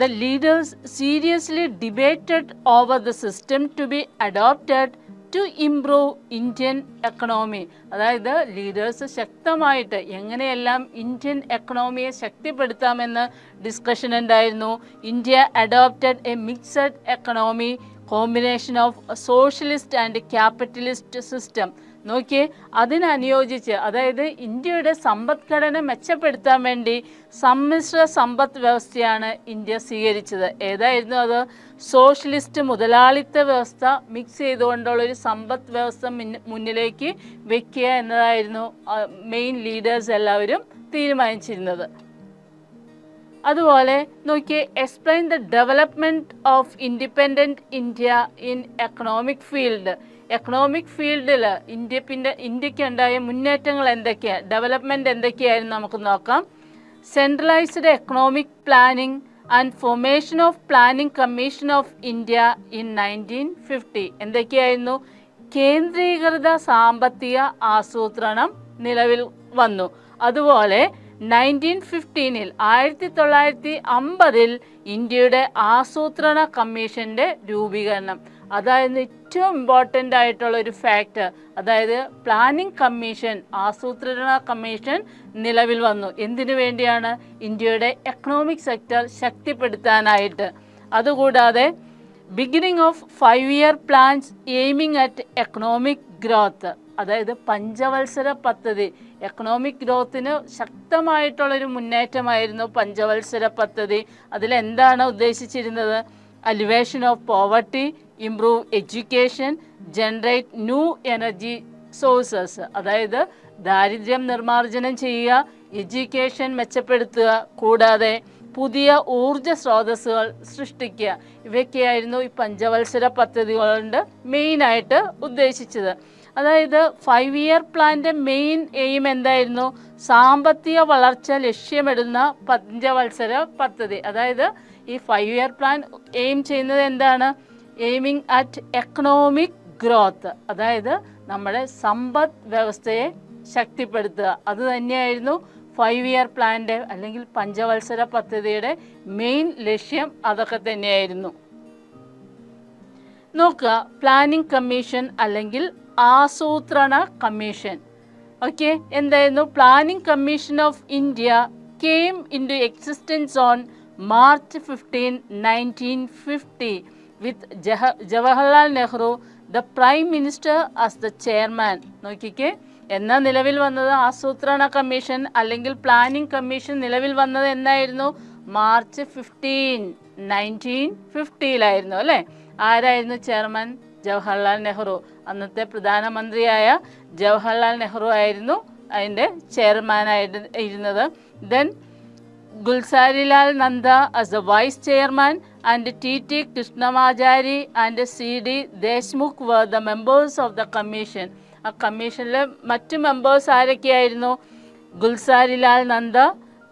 The leaders seriously debated over the system to be adopted to improve Indian economy. അതായത് ലീഡേഴ്സ് ശക്തമായിട്ട് എങ്ങനെയെല്ലാം ഇന്ത്യൻ എക്കണോമിയെ ശക്തിപ്പെടുത്താമെന്ന് ഡിസ്കഷൻ ഉണ്ടായിരുന്നു. India adopted A mixed economy combination of socialist and capitalist system. നോക്കിയേ, അതിനനുയോജിച്ച്, അതായത് ഇന്ത്യയുടെ സമ്പദ്ഘടന മെച്ചപ്പെടുത്താൻ വേണ്ടി സമ്മിശ്ര സമ്പദ് വ്യവസ്ഥയാണ് ഇന്ത്യ സ്വീകരിച്ചത്. ഏതായിരുന്നു അത്? സോഷ്യലിസ്റ്റ് മുതലാളിത്ത വ്യവസ്ഥ മിക്സ് ചെയ്തുകൊണ്ടുള്ളൊരു സമ്പദ് വ്യവസ്ഥ മുന്നിലേക്ക് വയ്ക്കുക എന്നതായിരുന്നു മെയിൻ ലീഡേഴ്സ് എല്ലാവരും തീരുമാനിച്ചിരുന്നത്. അതുപോലെ നോക്കിയേ, explain the development of independent India in economic field. Economic ഫീൽഡിൽ ഇന്ത്യക്കുണ്ടായ മുന്നേറ്റങ്ങൾ എന്തൊക്കെയാണ്, ഡെവലപ്മെൻറ്റ് എന്തൊക്കെയായിരുന്നു നമുക്ക് നോക്കാം. Centralised economic planning and formation of planning commission of India in 1950. എന്തൊക്കെയായിരുന്നു? കേന്ദ്രീകൃത സാമ്പത്തിക ആസൂത്രണം നിലവിൽ വന്നു. അതുപോലെ 1915 1950 ഇന്ത്യയുടെ ആസൂത്രണ കമ്മീഷൻ്റെ രൂപീകരണം. അതായത് ഏറ്റവും ഇമ്പോർട്ടൻ്റ് ആയിട്ടുള്ള ഒരു ഫാക്ടർ, അതായത് പ്ലാനിംഗ് കമ്മീഷൻ, ആസൂത്രണ കമ്മീഷൻ നിലവിൽ വന്നു. എന്തിനു വേണ്ടിയാണ്? ഇന്ത്യയുടെ എക്കണോമിക് സെക്ടർ ശക്തിപ്പെടുത്താനായിട്ട്. അതുകൂടാതെ beginning of 5-year plans aiming at economic growth, അതായത് പഞ്ചവത്സര പദ്ധതി, എക്കണോമിക് ഗ്രോത്തിന് ശക്തമായിട്ടുള്ളൊരു മുന്നേറ്റമായിരുന്നു പഞ്ചവത്സര പദ്ധതി. അതിലെന്താണ് ഉദ്ദേശിച്ചിരുന്നത്? Alleviation of poverty, improve education, generate new energy sources, അതായത് ദാരിദ്ര്യം നിർമ്മാർജ്ജനം ചെയ്യുക, എഡ്യൂക്കേഷൻ മെച്ചപ്പെടുത്തുക, കൂടാതെ പുതിയ ഊർജ സ്രോതസ്സുകൾ സൃഷ്ടിക്കുക. ഇവയൊക്കെയായിരുന്നു ഈ പഞ്ചവത്സര പദ്ധതികൾ കൊണ്ട് മെയിനായിട്ട് ഉദ്ദേശിച്ചത്. അതായത് 5-year പ്ലാൻ്റെ മെയിൻ എയിം എന്തായിരുന്നു? സാമ്പത്തിക വളർച്ച ലക്ഷ്യമിടുന്ന പഞ്ചവത്സര പദ്ധതി. അതായത് ഈ 5-year പ്ലാൻ എയിം ചെയ്യുന്നത് എന്താണ്? എയിമിംഗ് അറ്റ് എക്കണോമിക് ഗ്രോത്ത്, അതായത് നമ്മുടെ സമ്പദ് വ്യവസ്ഥയെ ശക്തിപ്പെടുത്തുക. അത് തന്നെയായിരുന്നു 5-year പ്ലാൻ്റെ അല്ലെങ്കിൽ പഞ്ചവത്സര പദ്ധതിയുടെ മെയിൻ ലക്ഷ്യം. അതൊക്കെ തന്നെയായിരുന്നു. നോക്കുക, പ്ലാനിംഗ് കമ്മീഷൻ അല്ലെങ്കിൽ ആസൂത്രണ കമ്മീഷൻ. ഓക്കെ, എന്തായിരുന്നു? Planning commission of India came into existence on March 15, 1950 with Jawaharlal Nehru the prime minister as the chairman. നോക്കിക്കേ, എന്നാ നിലവിൽ വന്നത്? ആസൂത്രണ കമ്മീഷൻ അല്ലെങ്കിൽ പ്ലാനിംഗ് കമ്മീഷൻ നിലവിൽ വന്നത് എന്നായിരുന്നു? March 15, 1950 അല്ലേ? ആരായിരുന്നു ചെയർമാൻ? ജവഹർലാൽ നെഹ്റു. അന്നത്തെ പ്രധാനമന്ത്രിയായ ജവഹർലാൽ നെഹ്റു ആയിരുന്നു അതിൻ്റെ ചെയർമാനായിട്ട് ഇരുന്നത്. Then Gulzarilal Nanda as the vice chairman and T.T. Krishnamachari and C.D. Deshmukh were the members of the commission. ആ കമ്മീഷനിലെ മറ്റു മെമ്പേഴ്സ് ആരൊക്കെയായിരുന്നു? ഗുൽസാരിലാൽ നന്ദ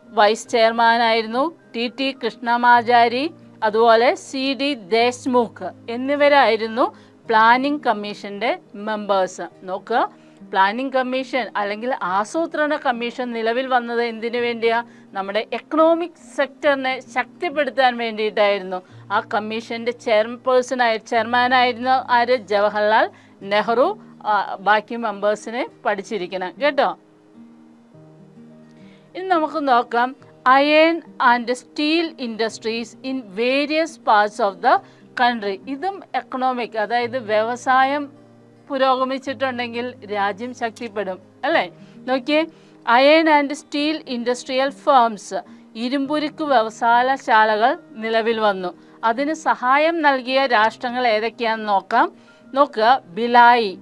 വൈസ് ചെയർമാനായിരുന്നു, T.T. കൃഷ്ണമാചാരി, അതുപോലെ C.D. ദേശ്മുഖ് എന്നിവരായിരുന്നു പ്ലാനിംഗ് കമ്മീഷൻ്റെ മെമ്പേഴ്സ്. നോക്കുക, പ്ലാനിംഗ് കമ്മീഷൻ അല്ലെങ്കിൽ ആസൂത്രണ കമ്മീഷൻ നിലവിൽ വന്നത് എന്തിനു വേണ്ടിയാണ്? നമ്മുടെ എക്കണോമിക് സെക്ടറിനെ ശക്തിപ്പെടുത്താൻ വേണ്ടിയിട്ടായിരുന്നു. ആ കമ്മീഷൻ്റെ ചെയർമാനായിരുന്നു ആര്? ജവഹർലാൽ നെഹ്റു. ബാക്കി മെമ്പേഴ്സിനെ പഠിച്ചിരിക്കണം കേട്ടോ. ഇനി നമുക്ക് നോക്കാം iron and steel industries in various parts of the country. ഇതും എക്കണോമിക്, അതായത് വ്യവസായം പുരോഗമിച്ചിട്ടുണ്ടെങ്കിൽ രാജ്യം ശക്തിപ്പെടും അല്ലേ? നോക്കിയേ, iron and steel industrial firms, ഇരുമ്പുരുക്ക് വ്യവസായശാലകൾ നിലവിൽ വന്നു. അതിന് സഹായം നൽകിയ രാഷ്ട്രങ്ങൾ ഏതൊക്കെയാണെന്ന് നോക്കാം. നോക്കുക, Bhilai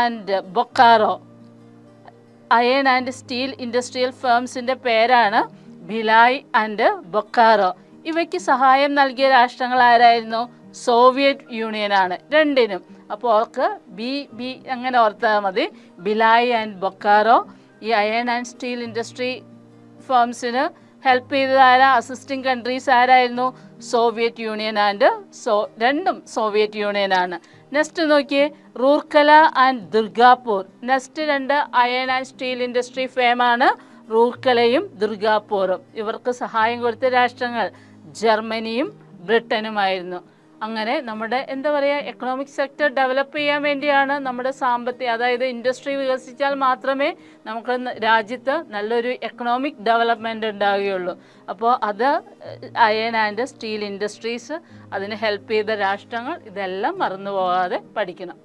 and Bokaro. Iron and steel industrial ഫേംസിൻ്റെ പേരാണ് ഭിലായ് ആൻഡ് ബൊക്കാറോ. ഇവയ്ക്ക് സഹായം നൽകിയ രാഷ്ട്രങ്ങൾ ആരായിരുന്നു? സോവിയറ്റ് യൂണിയനാണ് രണ്ടിനും. അപ്പോൾ ഓർക്ക് ബി അങ്ങനെ ഓർത്താൽ മതി. ഭിലായ് ആൻഡ് ബൊക്കാറോ. ഈ അയൺ ആൻഡ് സ്റ്റീൽ ഇൻഡസ്ട്രി ഫേംസിന് ഹെൽപ്പ് ചെയ്തത് ആരാ? അസിസ്റ്റിംഗ് കൺട്രീസ് ആരായിരുന്നു? സോവിയറ്റ് യൂണിയൻ ആൻഡ് രണ്ടും സോവിയറ്റ് യൂണിയനാണ്. നെക്സ്റ്റ് നോക്കിയേ, റൂർക്കല ആൻഡ് ദുർഗാപൂർ. നെക്സ്റ്റ് രണ്ട് അയൺ ആൻഡ് സ്റ്റീൽ ഇൻഡസ്ട്രി ഫേമാണ് റൂർക്കലയും ദുർഗാപൂറും. ഇവർക്ക് സഹായം കൊടുത്ത രാഷ്ട്രങ്ങൾ ജർമ്മനിയും ബ്രിട്ടനുമായിരുന്നു. അങ്ങനെ നമ്മുടെ എന്താ പറയുക, എക്കണോമിക് സെക്ടർ ഡെവലപ്പ് ചെയ്യാൻ വേണ്ടിയാണ് നമ്മുടെ സാമ്പത്തിക, അതായത് ഇൻഡസ്ട്രി വികസിച്ചാൽ മാത്രമേ നമുക്ക് രാജ്യത്ത് നല്ലൊരു എക്കണോമിക് ഡെവലപ്മെൻറ്റ് ഉണ്ടാവുകയുള്ളൂ. അപ്പോൾ അത് അയൺ ആൻഡ് സ്റ്റീൽ ഇൻഡസ്ട്രീസ്, അതിന് ഹെൽപ്പ് ചെയ്ത രാഷ്ട്രങ്ങൾ, ഇതെല്ലാം മറന്നു പോകാതെ പഠിക്കണം.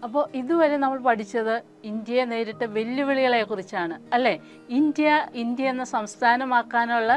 അപ്പോൾ ഇതുവരെ നമ്മൾ പഠിച്ചത് ഇന്ത്യയെ നേരിട്ട വെല്ലുവിളികളെ കുറിച്ചാണ് അല്ലേ? ഇന്ത്യ എന്ന സംസ്ഥാനമാക്കാനുള്ള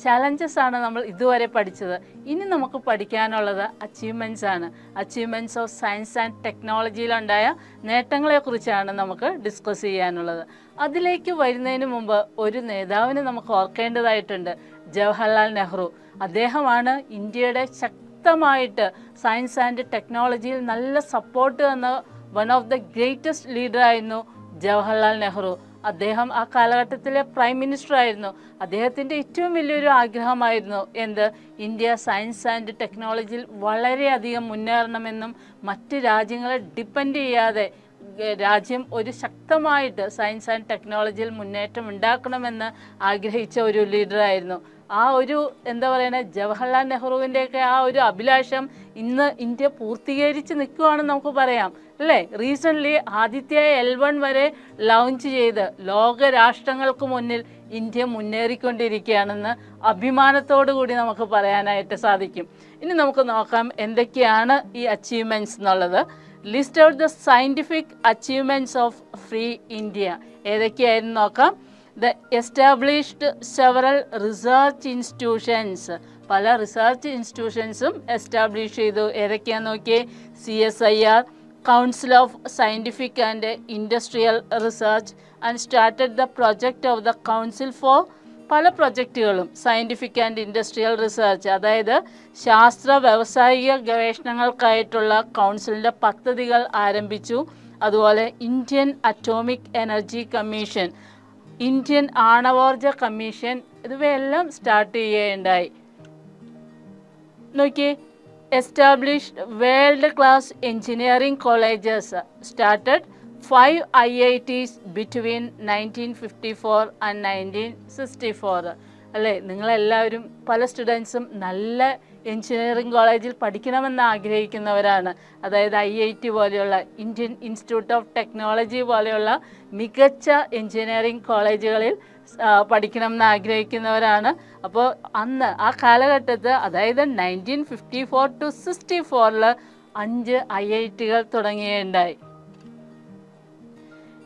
ചലഞ്ചസ് ആണ് നമ്മൾ ഇതുവരെ പഠിച്ചത്. ഇനി നമുക്ക് പഠിക്കാനുള്ളത് അച്ചീവ്മെൻറ്റ്സ് ആണ്. അച്ചീവ്മെൻറ്റ്സ് ഓഫ് സയൻസ് ആൻഡ് ടെക്നോളജിയിലുണ്ടായ നേട്ടങ്ങളെക്കുറിച്ചാണ് നമുക്ക് ഡിസ്കസ് ചെയ്യാനുള്ളത്. അതിലേക്ക് വരുന്നതിന് മുമ്പ് ഒരു നേതാവിനെ നമുക്ക് ഓർക്കേണ്ടതായിട്ടുണ്ട്, ജവഹർലാൽ നെഹ്റു. അദ്ദേഹമാണ് ഇന്ത്യയുടെ ശക്തമായിട്ട് സയൻസ് ആൻഡ് ടെക്നോളജിയിൽ നല്ല സപ്പോർട്ട് തന്ന one of the greatest leader ആയിരുന്നു ജവഹർലാൽ നെഹ്റു. അദ്ദേഹം ആ കാലഘട്ടത്തിലെ പ്രൈം മിനിസ്റ്റർ ആയിരുന്നു. അദ്ദേഹത്തിൻ്റെ ഏറ്റവും വലിയൊരു ആഗ്രഹമായിരുന്നു എന്ത്, ഇന്ത്യ സയൻസ് ആൻഡ് ടെക്നോളജിയിൽ വളരെയധികം മുന്നേറണമെന്നും മറ്റ് രാജ്യങ്ങളെ ഡിപ്പെൻഡ് ചെയ്യാതെ രാജ്യം ഒരു ശക്തമായിട്ട് സയൻസ് ആൻഡ് ടെക്നോളജിയിൽ മുന്നേറ്റം ഉണ്ടാക്കണമെന്ന് ആഗ്രഹിച്ച ഒരു ലീഡറായിരുന്നു. ആ ഒരു എന്താ പറയുക, ജവഹർലാൽ നെഹ്റുവിൻ്റെയൊക്കെ ആ ഒരു അഭിലാഷം ഇന്ന് ഇന്ത്യ പൂർത്തീകരിച്ച് നിൽക്കുകയാണെന്ന് നമുക്ക് പറയാം അല്ലേ. റീസെൻ്റ്ലി ആദിത്യ L1 വരെ ലോഞ്ച് ചെയ്ത് ലോക രാഷ്ട്രങ്ങൾക്ക് മുന്നിൽ ഇന്ത്യ മുന്നേറിക്കൊണ്ടിരിക്കുകയാണെന്ന് അഭിമാനത്തോടു കൂടി നമുക്ക് പറയാനായിട്ട് സാധിക്കും. ഇനി നമുക്ക് നോക്കാം എന്തൊക്കെയാണ് ഈ അച്ചീവ്മെൻറ്റ്സ് എന്നുള്ളത്. List out the scientific achievements of free India. ഏതൊക്കെയായിരുന്നു നോക്കാം. The established several research institutions. പല റിസർച്ച് ഇൻസ്റ്റിറ്റ്യൂഷൻസും എസ്റ്റാബ്ലിഷ് ചെയ്തു. ഏതൊക്കെയാണെന്ന് നോക്കിയേ. CSIR, council of scientific and industrial research, and started the project of the council for. പല പ്രൊജക്റ്റുകളും സയൻറ്റിഫിക് ആൻഡ് ഇൻഡസ്ട്രിയൽ റിസർച്ച്, അതായത് ശാസ്ത്ര വ്യാവസായിക ഗവേഷണങ്ങൾക്കായിട്ടുള്ള കൗൺസിലിൻ്റെ പദ്ധതികൾ ആരംഭിച്ചു. അതുപോലെ Indian atomic energy commission, Indian ആണവോർജ കമ്മീഷൻ, ഇവയെല്ലാം സ്റ്റാർട്ട് ചെയ്യുകയുണ്ടായി. നോക്കിയേ. Established world class engineering colleges, started 5 IITs between 1954 and 1964. അല്ലേ, നിങ്ങളെല്ലാവരും പല സ്റ്റുഡൻസും നല്ല എഞ്ചിനീയറിംഗ് കോളേജിൽ പഠിക്കണമെന്ന് ആഗ്രഹിക്കുന്നവരാണ്. അതായത് IIT പോലെയുള്ള ഇന്ത്യൻ ഇൻസ്റ്റിറ്റ്യൂട്ട് ഓഫ് ടെക്നോളജി പോലെയുള്ള മികച്ച എഞ്ചിനീയറിംഗ് കോളേജുകളിൽ പഠിക്കണമെന്ന് ആഗ്രഹിക്കുന്നവരാണ്. അപ്പോൾ അന്ന് ആ കാലഘട്ടത്ത്, അതായത് 1954 to 64 5 IITകൾ തുടങ്ങുകയുണ്ടായി.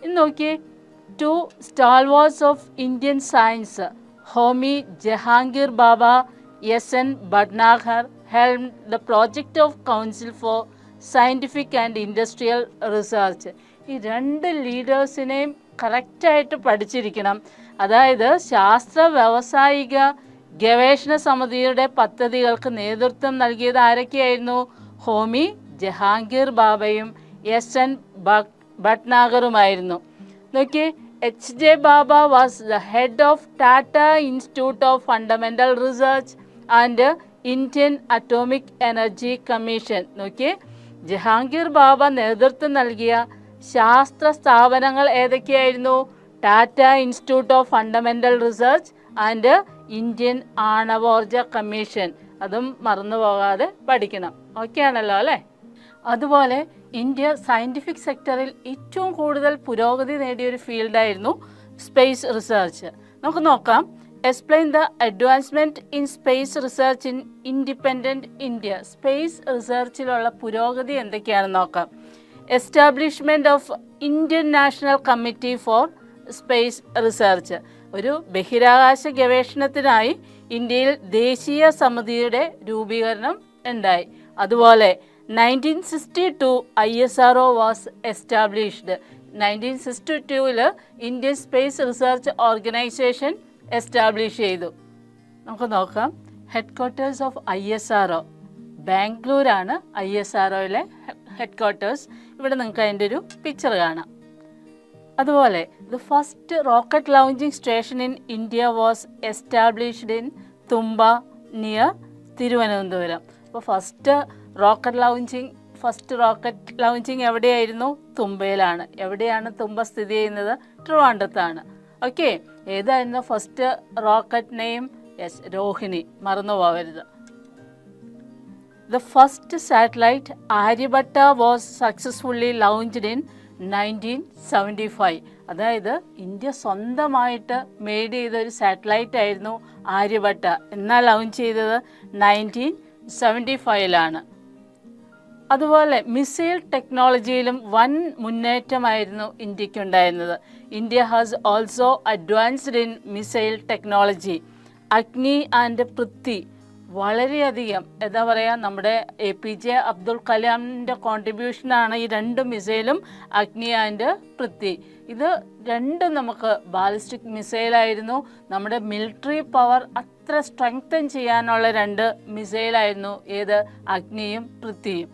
ഇന്ന് നോക്കിയേ. 2 stalwarts of Indian science, Homi Jehangir Bhabha, SN Bhatnagar, held the project of council for scientific and industrial research. ഈ 2 ലീഡേഴ്സിനെയും കറക്റ്റായിട്ട് പഠിച്ചിരിക്കണം. അതായത് ശാസ്ത്ര വ്യാവസായിക ഗവേഷണ സമിതിയുടെ പദ്ധതികൾക്ക് നേതൃത്വം നൽകിയത് ആരൊക്കെയായിരുന്നു? ഹോമി ജഹാംഗീർ ബാബയും SN ഭട്നാഗറുമായിരുന്നു. നോക്കിയേ. HJ Bhabha was the head of Tata institute of fundamental research and Indian atomic energy commission. നോക്കിയേ. ജഹാംഗീർ ബാബ നേതൃത്വം നൽകിയ ശാസ്ത്ര സ്ഥാപനങ്ങൾ ഏതൊക്കെയായിരുന്നു? Tata institute of fundamental research and Indian ആണവോർജ കമ്മീഷൻ. അതും മറന്നു പോകാതെ പഠിക്കണം. ഓക്കെ ആണല്ലോ അല്ലേ. അതുപോലെ ഇന്ത്യ സയൻറ്റിഫിക് സെക്ടറിൽ ഏറ്റവും കൂടുതൽ പുരോഗതി നേടിയൊരു ഫീൽഡായിരുന്നു സ്പേസ് റിസർച്ച്. നമുക്ക് നോക്കാം. Explain the advancement in space research in independent India. Space റിസർച്ചിലുള്ള പുരോഗതി എന്തൊക്കെയാണെന്ന് നോക്കാം. Establishment of Indian national committee for space research. ഒരു ബഹിരാകാശ ഗവേഷണത്തിനായി ഇന്ത്യയിൽ ദേശീയ സമിതിയുടെ രൂപീകരണം ഉണ്ടായി. അതുപോലെ 1962 ISRO was established. 1962 Indian space research organisation establish ചെയ്തു. നമുക്ക് നോക്കാം. ഹെഡ് ക്വാർട്ടേഴ്സ് ഓഫ് ISRO ബാംഗ്ലൂരാണ്. ISROയിലെ ഹെഡ് ക്വാർട്ടേഴ്സ്. ഇവിടെ നിങ്ങൾക്ക് അതിൻ്റെ ഒരു പിക്ചർ കാണാം. അതുപോലെ the first rocket launching station in India was established in Thumba near Thiruvananthapuram. അപ്പോൾ ഫസ്റ്റ് റോക്കറ്റ് ലോഞ്ചിങ് എവിടെയായിരുന്നു? തുമ്പയിലാണ്. എവിടെയാണ് തുമ്പ സ്ഥിതി ചെയ്യുന്നത്? ട്രിവാൻഡ്രത്താണ്. ഓക്കെ. ഏതായിരുന്നു first rocket name? Yes, Rohini. മറന്നു പോകരുത്. The first satellite Aryabhata was successfully launched in 1975. അതായത് ഇന്ത്യ സ്വന്തമായിട്ട് മെയ്ഡ് ചെയ്ത ഒരു സാറ്റലൈറ്റ് ആയിരുന്നു ആര്യഭട്ട. എന്നാൽ ലോഞ്ച് ചെയ്തത് 1975. അതുപോലെ മിസൈൽ ടെക്നോളജിയിലും വൻ മുന്നേറ്റമായിരുന്നു ഇന്ത്യക്കുണ്ടായിരുന്നത്. India has also advanced in missile technology. Agni and Prithvi വളരെയധികം എന്താ പറയുക, നമ്മുടെ APJ അബ്ദുൽ കലാമിൻ്റെ കോൺട്രിബ്യൂഷനാണ് ഈ 2 മിസൈലും, അഗ്നി ആൻഡ് പൃഥ്വി. ഇത് 2 നമുക്ക് ബാലിസ്റ്റിക് മിസൈലായിരുന്നു. നമ്മുടെ മിലിറ്ററി പവർ അത്ര സ്ട്രെങ്തൻ ചെയ്യാനുള്ള 2 മിസൈലായിരുന്നു. ഏത്? അഗ്നിയും പൃഥ്വിയും.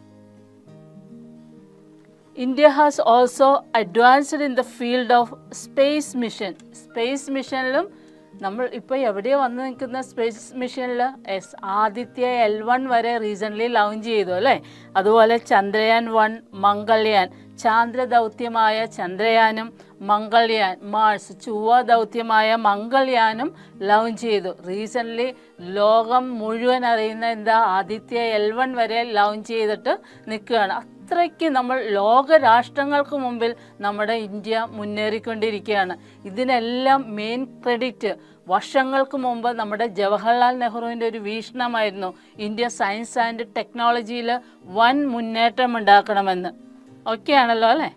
India has also advanced in the field of space mission. Space മിഷനിലും നമ്മൾ ഇപ്പോൾ എവിടെയോ വന്ന് നിൽക്കുന്ന സ്പേസ് മിഷനിൽ ആദിത്യ L1 വരെ റീസെൻ്റ്ലി ലോഞ്ച് ചെയ്തു അല്ലേ. അതുപോലെ ചന്ദ്രയാൻ 1, മംഗൾയാൻ ചാന്ദ്ര ദൗത്യമായ ചന്ദ്രയാനും മംഗൾയാൻ മാർസ് ചൊവ്വ ദൗത്യമായ മംഗൾയാനും ലോഞ്ച് ചെയ്തു. റീസെൻ്റ്ലി ലോകം മുഴുവൻ അറിയുന്ന എന്താ, ആദിത്യ L1 വരെ ലോഞ്ച് ചെയ്തിട്ട് നിൽക്കുകയാണ്. അത്രയ്ക്ക് നമ്മൾ ലോക രാഷ്ട്രങ്ങൾക്ക് മുമ്പിൽ നമ്മുടെ ഇന്ത്യ മുന്നേറിക്കൊണ്ടിരിക്കുകയാണ്. ഇതിനെല്ലാം മെയിൻ ക്രെഡിറ്റ് വർഷങ്ങൾക്ക് മുമ്പ് നമ്മുടെ ജവഹർലാൽ നെഹ്റുവിൻ്റെ ഒരു വീക്ഷണമായിരുന്നു ഇന്ത്യ സയൻസ് ആൻഡ് ടെക്നോളജിയിൽ വൻ മുന്നേറ്റം ഉണ്ടാക്കണമെന്ന്. ഓക്കെ ആണല്ലോ അല്ലേ.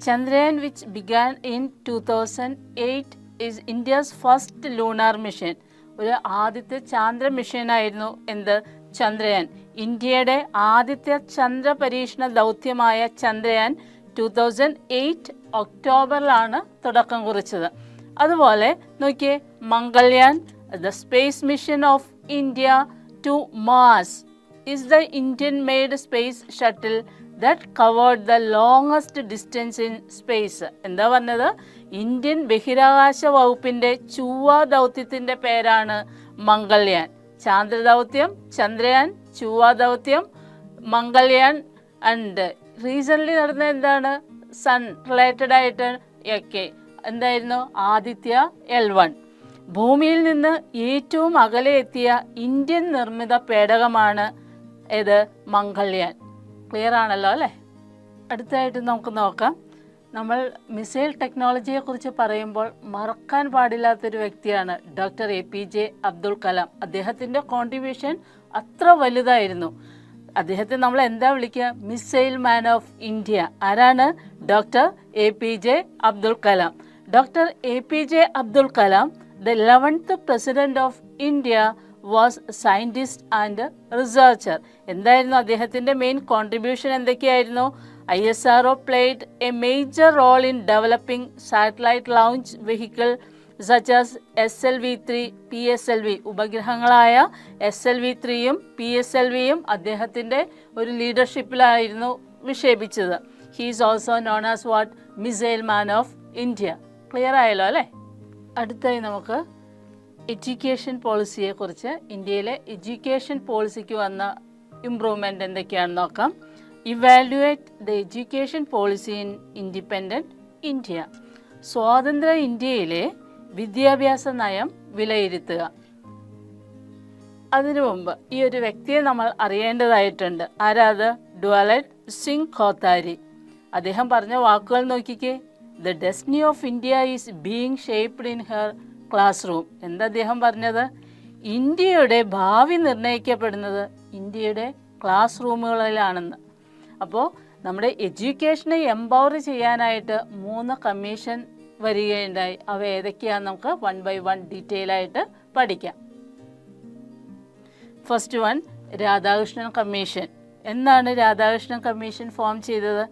Chandrayaan which began in 2008 is India's first lunar mission. ഒരു ആദ്യത്തെ ചാന്ദ്ര മിഷനായിരുന്നു എന്ത്, ചന്ദ്രയാൻ. ഇന്ത്യയുടെ ആദ്യത്തെ ചന്ദ്ര പരീക്ഷണ ദൗത്യമായ ചന്ദ്രയാൻ 2008 ഒക്ടോബറിലാണ് തുടക്കം കുറിച്ചത്. അതുപോലെ നോക്കിയേ, Mangalyaan the space mission of India to Mars is the Indian made space shuttle that covered the longest distance in space. എന്താ പറഞ്ഞത്, ഇന്ത്യൻ ബഹിരാകാശ വകുപ്പിൻ്റെ ചൊവ്വ ദൗത്യത്തിൻ്റെ പേരാണ് മംഗൾയാൻ. ചാന്ദ്രദൗത്യം ചന്ദ്രയാൻ, ചൊവ്വ ദൗത്യം മംഗൾയാൻ. ആൻഡ് റീസെൻ്റ്ലി നടന്ന എന്താണ്, സൺ റിലേറ്റഡ് ആയിട്ട് ഒക്കെ എന്തായിരുന്നു, ആദിത്യ L1. ഭൂമിയിൽ നിന്ന് ഏറ്റവും അകലെ എത്തിയ ഇന്ത്യൻ നിർമ്മിത പേടകമാണ് ഏത്, മംഗൾയാൻ. ക്ലിയർ ആണല്ലോ അല്ലേ. അടുത്തായിട്ട് നമുക്ക് നോക്കാം, നമ്മൾ മിസൈൽ ടെക്നോളജിയെക്കുറിച്ച് പറയുമ്പോൾ മറക്കാൻ പാടില്ലാത്തൊരു വ്യക്തിയാണ് ഡോക്ടർ APJ അബ്ദുൽ കലാം. അദ്ദേഹത്തിൻ്റെ കോൺട്രിബ്യൂഷൻ അത്ര വലുതായിരുന്നു. അദ്ദേഹത്തെ നമ്മൾ എന്താ വിളിക്കുക, മിസൈൽ മാൻ ഓഫ് ഇന്ത്യ. ആരാണ്, doctor APJ Abdul Kalam. Doctor APJ Abdul Kalam the 11th president of India was scientist and researcher. എന്തായിരുന്നു അദ്ദേഹത്തിൻ്റെ മെയിൻ കോൺട്രിബ്യൂഷൻ, എന്തൊക്കെയായിരുന്നു, ISRO played a major role in developing satellite launch vehicle such as SLV-3, PSLV. ഉപഗ്രഹങ്ങളായ SLV-3യും PSLVയും അദ്ദേഹത്തിൻ്റെ ഒരു ലീഡർഷിപ്പിലായിരുന്നു വിക്ഷേപിച്ചത്. He is also known as what, missile man of India. Clear ആയല്ലോ അല്ലേ. അടുത്തായി നമുക്ക് എഡ്യൂക്കേഷൻ പോളിസിയെക്കുറിച്ച്, ഇന്ത്യയിലെ എഡ്യൂക്കേഷൻ പോളിസിക്ക് വന്ന ഇംപ്രൂവ്മെൻറ്റ് എന്തൊക്കെയാണെന്ന് നോക്കാം. Evaluate the education policy in independent India. സ്വാതന്ത്ര്യ ഇന്ത്യയിലെ വിദ്യാഭ്യാസ നയം വിലയിരുത്തുക. അതിനു മുമ്പ് ഈ ഒരു വ്യക്തിയെ നമ്മൾ അറിയേണ്ടതായിട്ടുണ്ട്. ആരാത്, ഡ്വാലറ്റ് സിംഗ് ഖോത്താരി. അദ്ദേഹം പറഞ്ഞ വാക്കുകൾ നോക്കിക്കേ. The destiny of India is being shaped in her class room. എന്താ അദ്ദേഹം പറഞ്ഞത്, ഇന്ത്യയുടെ ഭാവി നിർണ്ണയിക്കപ്പെടുന്നത് ഇന്ത്യയുടെ ക്ലാസ് റൂമുകളിലാണെന്ന്. അപ്പോൾ നമ്മുടെ എഡ്യൂക്കേഷനെ എംപവർ ചെയ്യാനായിട്ട് 3 കമ്മീഷൻ വരികയുണ്ടായി. അവ ഏതൊക്കെയാണെന്ന് നമുക്ക് 1 by 1 ഡീറ്റെയിൽ ആയിട്ട് പഠിക്കാം. First one, Radhakrishnan commission. എന്നാണ് രാധാകൃഷ്ണൻ കമ്മീഷൻ ഫോം ചെയ്തത്,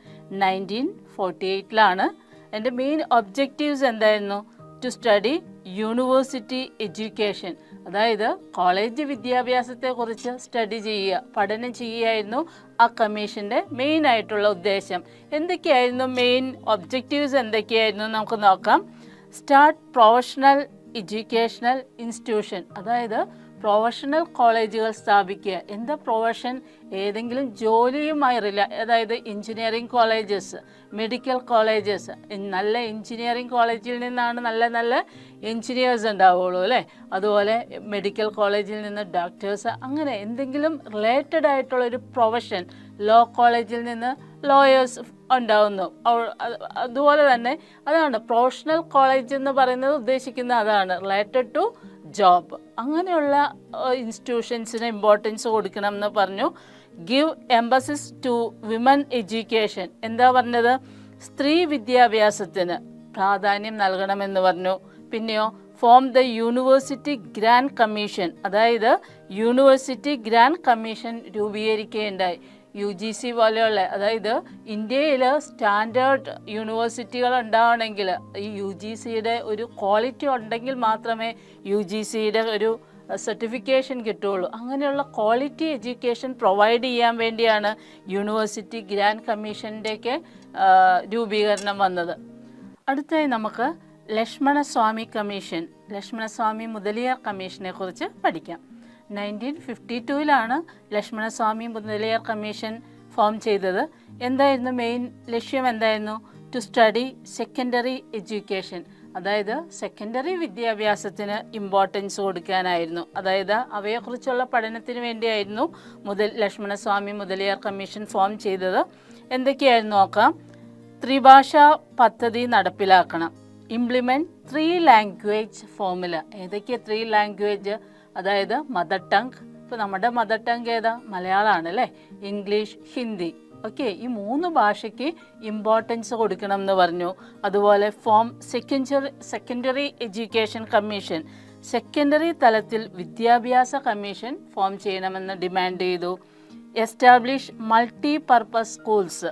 1948ലാണ്. എൻ്റെ മെയിൻ ഒബ്ജക്റ്റീവ്സ് എന്തായിരുന്നു, ടു സ്റ്റഡി യൂണിവേഴ്സിറ്റി എഡ്യൂക്കേഷൻ. അതായത് കോളേജ് വിദ്യാഭ്യാസത്തെക്കുറിച്ച് സ്റ്റഡി ചെയ്യുക, പഠനം ചെയ്യുകയായിരുന്നു ആ കമ്മീഷൻ്റെ മെയിൻ ആയിട്ടുള്ള ഉദ്ദേശം. എന്തൊക്കെയായിരുന്നു മെയിൻ ഒബ്ജക്റ്റീവ്സ്, എന്തൊക്കെയായിരുന്നു നമുക്ക് നോക്കാം. Start professional educational institution. അതായത് പ്രൊഫഷണൽ കോളേജുകൾ സ്ഥാപിക്കുക. എന്താ പ്രൊഫഷൻ, ഏതെങ്കിലും ജോലിയുമായി അതായത് എഞ്ചിനീയറിംഗ് കോളേജസ്, മെഡിക്കൽ കോളേജസ്. നല്ല എഞ്ചിനീയറിംഗ് കോളേജിൽ നിന്നാണ് നല്ല നല്ല എഞ്ചിനീയേഴ്സ് ഉണ്ടാവുള്ളൂ അല്ലേ. അതുപോലെ മെഡിക്കൽ കോളേജിൽ നിന്ന് ഡോക്ടേഴ്സ്, അങ്ങനെ എന്തെങ്കിലും റിലേറ്റഡ് ആയിട്ടുള്ളൊരു പ്രൊഫഷൻ. ലോ കോളേജിൽ നിന്ന് ലോയേഴ്സ് ഉണ്ടാവുന്നു. അതുപോലെ തന്നെ അതാണ് പ്രൊഫഷണൽ കോളേജ് എന്ന് പറയുന്നത്, ഉദ്ദേശിക്കുന്ന അതാണ്, റിലേറ്റഡ് ടു ജോബ്. അങ്ങനെയുള്ള ഇൻസ്റ്റിറ്റ്യൂഷൻസിന് ഇമ്പോർട്ടൻസ് കൊടുക്കണം എന്ന് പറഞ്ഞു. Give emphasis to women education. എന്താ പറഞ്ഞത്, സ്ത്രീ വിദ്യാഭ്യാസത്തിന് പ്രാധാന്യം നൽകണമെന്ന് പറഞ്ഞു. പിന്നെയോ form the university grant commission. അതായത് യൂണിവേഴ്സിറ്റി ഗ്രാൻഡ് കമ്മീഷൻ രൂപീകരിക്കുകയുണ്ടായി. UGC പോലെയുള്ള, അതായത് ഇന്ത്യയിൽ സ്റ്റാൻഡേർഡ് യൂണിവേഴ്സിറ്റികൾ ഉണ്ടാവണമെങ്കിൽ ഈ UGCയുടെ ഒരു ക്വാളിറ്റി ഉണ്ടെങ്കിൽ മാത്രമേ UGCയുടെ ഒരു സർട്ടിഫിക്കേഷൻ കിട്ടുകയുള്ളൂ. അങ്ങനെയുള്ള ക്വാളിറ്റി എഡ്യൂക്കേഷൻ പ്രൊവൈഡ് ചെയ്യാൻ വേണ്ടിയാണ് യൂണിവേഴ്സിറ്റി ഗ്രാൻഡ് കമ്മീഷൻ്റെയൊക്കെ രൂപീകരണം വന്നത്. അടുത്തായി നമുക്ക് ലക്ഷ്മണസ്വാമി കമ്മീഷൻ, ലക്ഷ്മണസ്വാമി മുതലിയാർ കമ്മീഷനെ കുറിച്ച് പഠിക്കാം. 1952 ലക്ഷ്മണസ്വാമി മുതലിയാർ കമ്മീഷൻ ഫോം ചെയ്തത്. എന്തായിരുന്നു മെയിൻ ലക്ഷ്യം? എന്തായിരുന്നു? ടു സ്റ്റഡി സെക്കൻഡറി എഡ്യൂക്കേഷൻ, അതായത് സെക്കൻഡറി വിദ്യാഭ്യാസത്തിന് ഇമ്പോർട്ടൻസ് കൊടുക്കാനായിരുന്നു. അതായത് അവയെക്കുറിച്ചുള്ള പഠനത്തിന് വേണ്ടിയായിരുന്നു ലക്ഷ്മണസ്വാമി മുതലിയാർ കമ്മീഷൻ ഫോം ചെയ്തത്. എന്തൊക്കെയായിരുന്നു നോക്കാം. ത്രിഭാഷാ പദ്ധതി നടപ്പിലാക്കണം. Implement 3 language formula. ഏതൊക്കെയാണ് 3 ലാംഗ്വേജ്? അതായത് മദർ ടങ്. ഇപ്പോൾ നമ്മുടെ മദർ ടങ് ഏതാ? മലയാളമാണ് അല്ലേ. ഇംഗ്ലീഷ്, ഹിന്ദി. ഓക്കെ, ഈ 3 ഭാഷയ്ക്ക് ഇമ്പോർട്ടൻസ് കൊടുക്കണം എന്ന് പറഞ്ഞു. അതുപോലെ form secondary education commission, secondary തലത്തിൽ വിദ്യാഭ്യാസ കമ്മീഷൻ ഫോം ചെയ്യണമെന്ന് ഡിമാൻഡ് ചെയ്തു. എസ്റ്റാബ്ലിഷ് മൾട്ടി പർപ്പസ് സ്കൂൾസ്,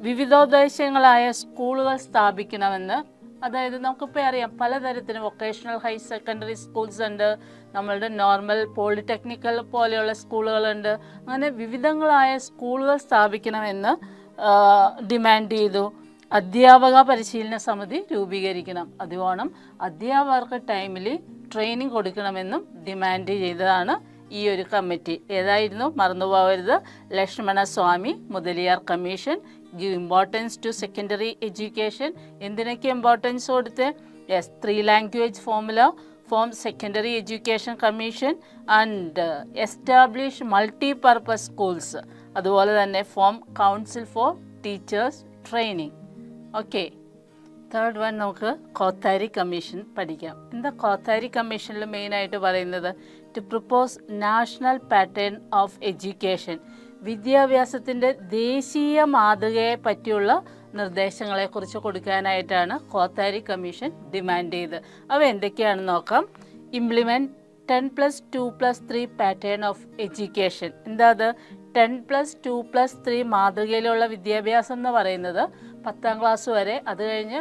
വിവിധോദ്ദേശങ്ങളായ സ്കൂളുകൾ സ്ഥാപിക്കണമെന്ന്. അതായത് നമുക്കിപ്പോൾ അറിയാം പലതരത്തിലും വൊക്കേഷണൽ ഹയർ സെക്കൻഡറി സ്കൂൾസ് ഉണ്ട്, നമ്മളുടെ നോർമൽ പോളിടെക്നിക്കൽ പോലെയുള്ള സ്കൂളുകളുണ്ട്. അങ്ങനെ വിവിധങ്ങളായ സ്കൂളുകൾ സ്ഥാപിക്കണമെന്ന് ഡിമാൻഡ് ചെയ്തു. അധ്യാപക പരിശീലന സമിതി രൂപീകരിക്കണം. അതുവേണം അധ്യാപകർക്ക് ടൈമിൽ ട്രെയിനിങ് കൊടുക്കണമെന്നും ഡിമാൻഡ് ചെയ്തതാണ് ഈ ഒരു കമ്മിറ്റി. ഏതായിരുന്നു? മറന്നുപോകരുത്, Lakshmanaswami Mudaliar commission. Give importance to secondary education. എന്തിനൊക്കെ ഇമ്പോർട്ടൻസ് കൊടുത്ത്? 3 language formula, form secondary education commission and establish multi purpose schools. അതുപോലെ തന്നെ form council for teachers training. Okay, third one നമുക്ക് കോത്താരി കമ്മീഷൻ പഠിക്കാം. എന്താ കോത്താരി കമ്മീഷനിൽ മെയിനായിട്ട് പറയുന്നത്? To propose national pattern of education, വിദ്യാഭ്യാസത്തിൻ്റെ ദേശീയ മാതൃകയെ പറ്റിയുള്ള നിർദ്ദേശങ്ങളെക്കുറിച്ച് കൊടുക്കാനായിട്ടാണ് കോത്താരി കമ്മീഷൻ ഡിമാൻഡ് ചെയ്തത്. അവ എന്തൊക്കെയാണെന്ന് നോക്കാം. Implement 10+2+3 pattern of education. എന്താ അത്? 10+2+3 മാതൃകയിലുള്ള വിദ്യാഭ്യാസം എന്ന് പറയുന്നത് 10ാം ക്ലാസ് വരെ, അത് കഴിഞ്ഞ്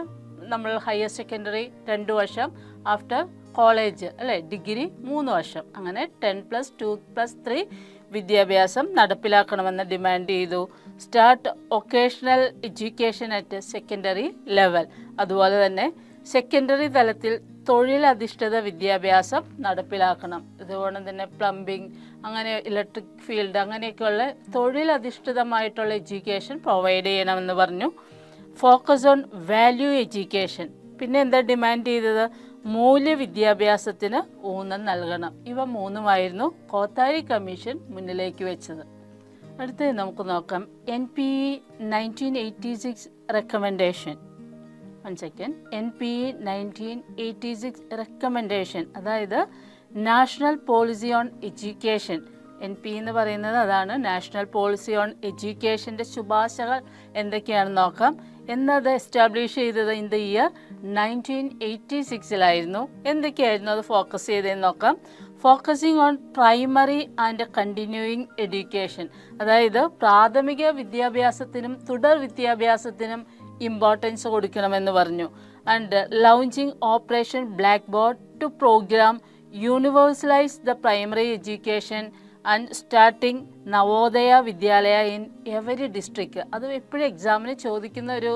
നമ്മൾ ഹയർ സെക്കൻഡറി 2 വർഷം, ആഫ്റ്റർ കോളേജ് അല്ലേ ഡിഗ്രി 3 വർഷം. അങ്ങനെ 10+2+3 വിദ്യാഭ്യാസം നടപ്പിലാക്കണമെന്ന് ഡിമാൻഡ് ചെയ്തു. Start vocational education at secondary level. അതുപോലെ തന്നെ സെക്കൻഡറി തലത്തിൽ തൊഴിലധിഷ്ഠിത വിദ്യാഭ്യാസം നടപ്പിലാക്കണം. ഇതുപോലെ തന്നെ പ്ലംബിംഗ്, അങ്ങനെ ഇലക്ട്രിക് ഫീൽഡ്, അങ്ങനെയൊക്കെയുള്ള തൊഴിലധിഷ്ഠിതമായിട്ടുള്ള എഡ്യൂക്കേഷൻ പ്രൊവൈഡ് ചെയ്യണമെന്ന് പറഞ്ഞു. Focus on value education. പിന്നെ എന്താ ഡിമാൻഡ് ചെയ്തത്? മൂല്യവിദ്യാഭ്യാസത്തിന് ഊന്നൽ നൽകണം. ഇവ 3ഉമായിരുന്നു കോത്താരി കമ്മീഷൻ മുന്നിലേക്ക് വെച്ചത്. അടുത്തത് നമുക്ക് നോക്കാം NPE 1986 റെക്കമെൻഡേഷൻ. NPE 1986 റെക്കമെൻഡേഷൻ, അതായത് national policy on education. NPE എന്ന് പറയുന്നത് അതാണ്, നാഷണൽ പോളിസി ഓൺ എഡ്യൂക്കേഷൻ്റെ ശുപാർശകൾ എന്തൊക്കെയാണെന്ന് നോക്കാം. എന്നത് എസ്റ്റാബ്ലിഷ് ചെയ്തത് ഇൻ ദ ഇയർ 1986. എന്തൊക്കെയായിരുന്നു അത് ഫോക്കസ് ചെയ്തതെന്ന് നോക്കാം. Focusing on primary and continuing education, അതായത് പ്രാഥമിക വിദ്യാഭ്യാസത്തിനും തുടർ വിദ്യാഭ്യാസത്തിനും ഇമ്പോർട്ടൻസ് കൊടുക്കണമെന്ന് പറഞ്ഞു. And launching operation blackboard to programme universalise the primary education and starting Navodaya Vidyalaya in every district. അത് എപ്പോഴും എക്സാമിന് ചോദിക്കുന്ന ഒരു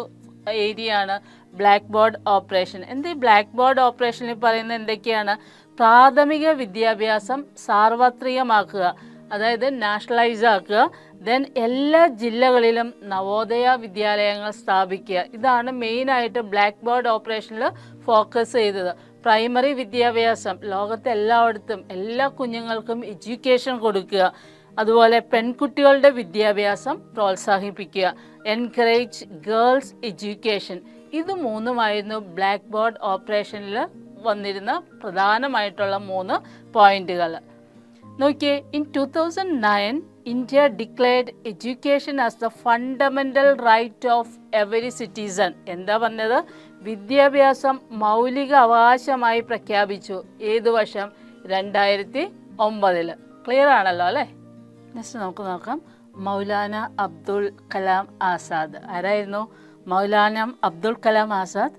ഏരിയ ആണ് ബ്ലാക്ക് ബോർഡ് ഓപ്പറേഷൻ. ഈ ബ്ലാക്ക് ബോർഡ് ഓപ്പറേഷനിൽ പറയുന്നത് എന്തൊക്കെയാണ്? പ്രാഥമിക വിദ്യാഭ്യാസം സാർവത്രികമാക്കുക, അതായത് നാഷണലൈസ് ആക്കുക. ദെൻ എല്ലാ ജില്ലകളിലും നവോദയ വിദ്യാലയങ്ങൾ സ്ഥാപിക്കുക. ഇതാണ് മെയിനായിട്ട് ബ്ലാക്ക് ബോർഡ് ഓപ്പറേഷനിൽ ഫോക്കസ് ചെയ്തത്. പ്രൈമറി വിദ്യാഭ്യാസം ലോകത്തെ എല്ലായിടത്തും എല്ലാ കുഞ്ഞുങ്ങൾക്കും എഡ്യൂക്കേഷൻ കൊടുക്കുക. അതുപോലെ പെൺകുട്ടികളുടെ വിദ്യാഭ്യാസം പ്രോത്സാഹിപ്പിക്കുക. Encourage girls education. ഇത് 3ഉമായിരുന്നു ബ്ലാക്ക് ബോർഡ് ഓപ്പറേഷനിൽ വന്നിരുന്ന പ്രധാനമായിട്ടുള്ള 3 പോയിന്റുകൾ. നോക്കിയേ, in 2009 India declared education as the fundamental right of every citizen. എന്താ പറഞ്ഞത്? വിദ്യാഭ്യാസം മൗലിക അവകാശമായി പ്രഖ്യാപിച്ചു. ഏത് വർഷം? 2009. ക്ലിയർ ആണല്ലോ അല്ലേ? നെക്സ്റ്റ് നമുക്ക് നോക്കാം മൗലാന അബ്ദുൽ കലാം ആസാദ്. ആരായിരുന്നു? Maulana Abdul Kalam Azad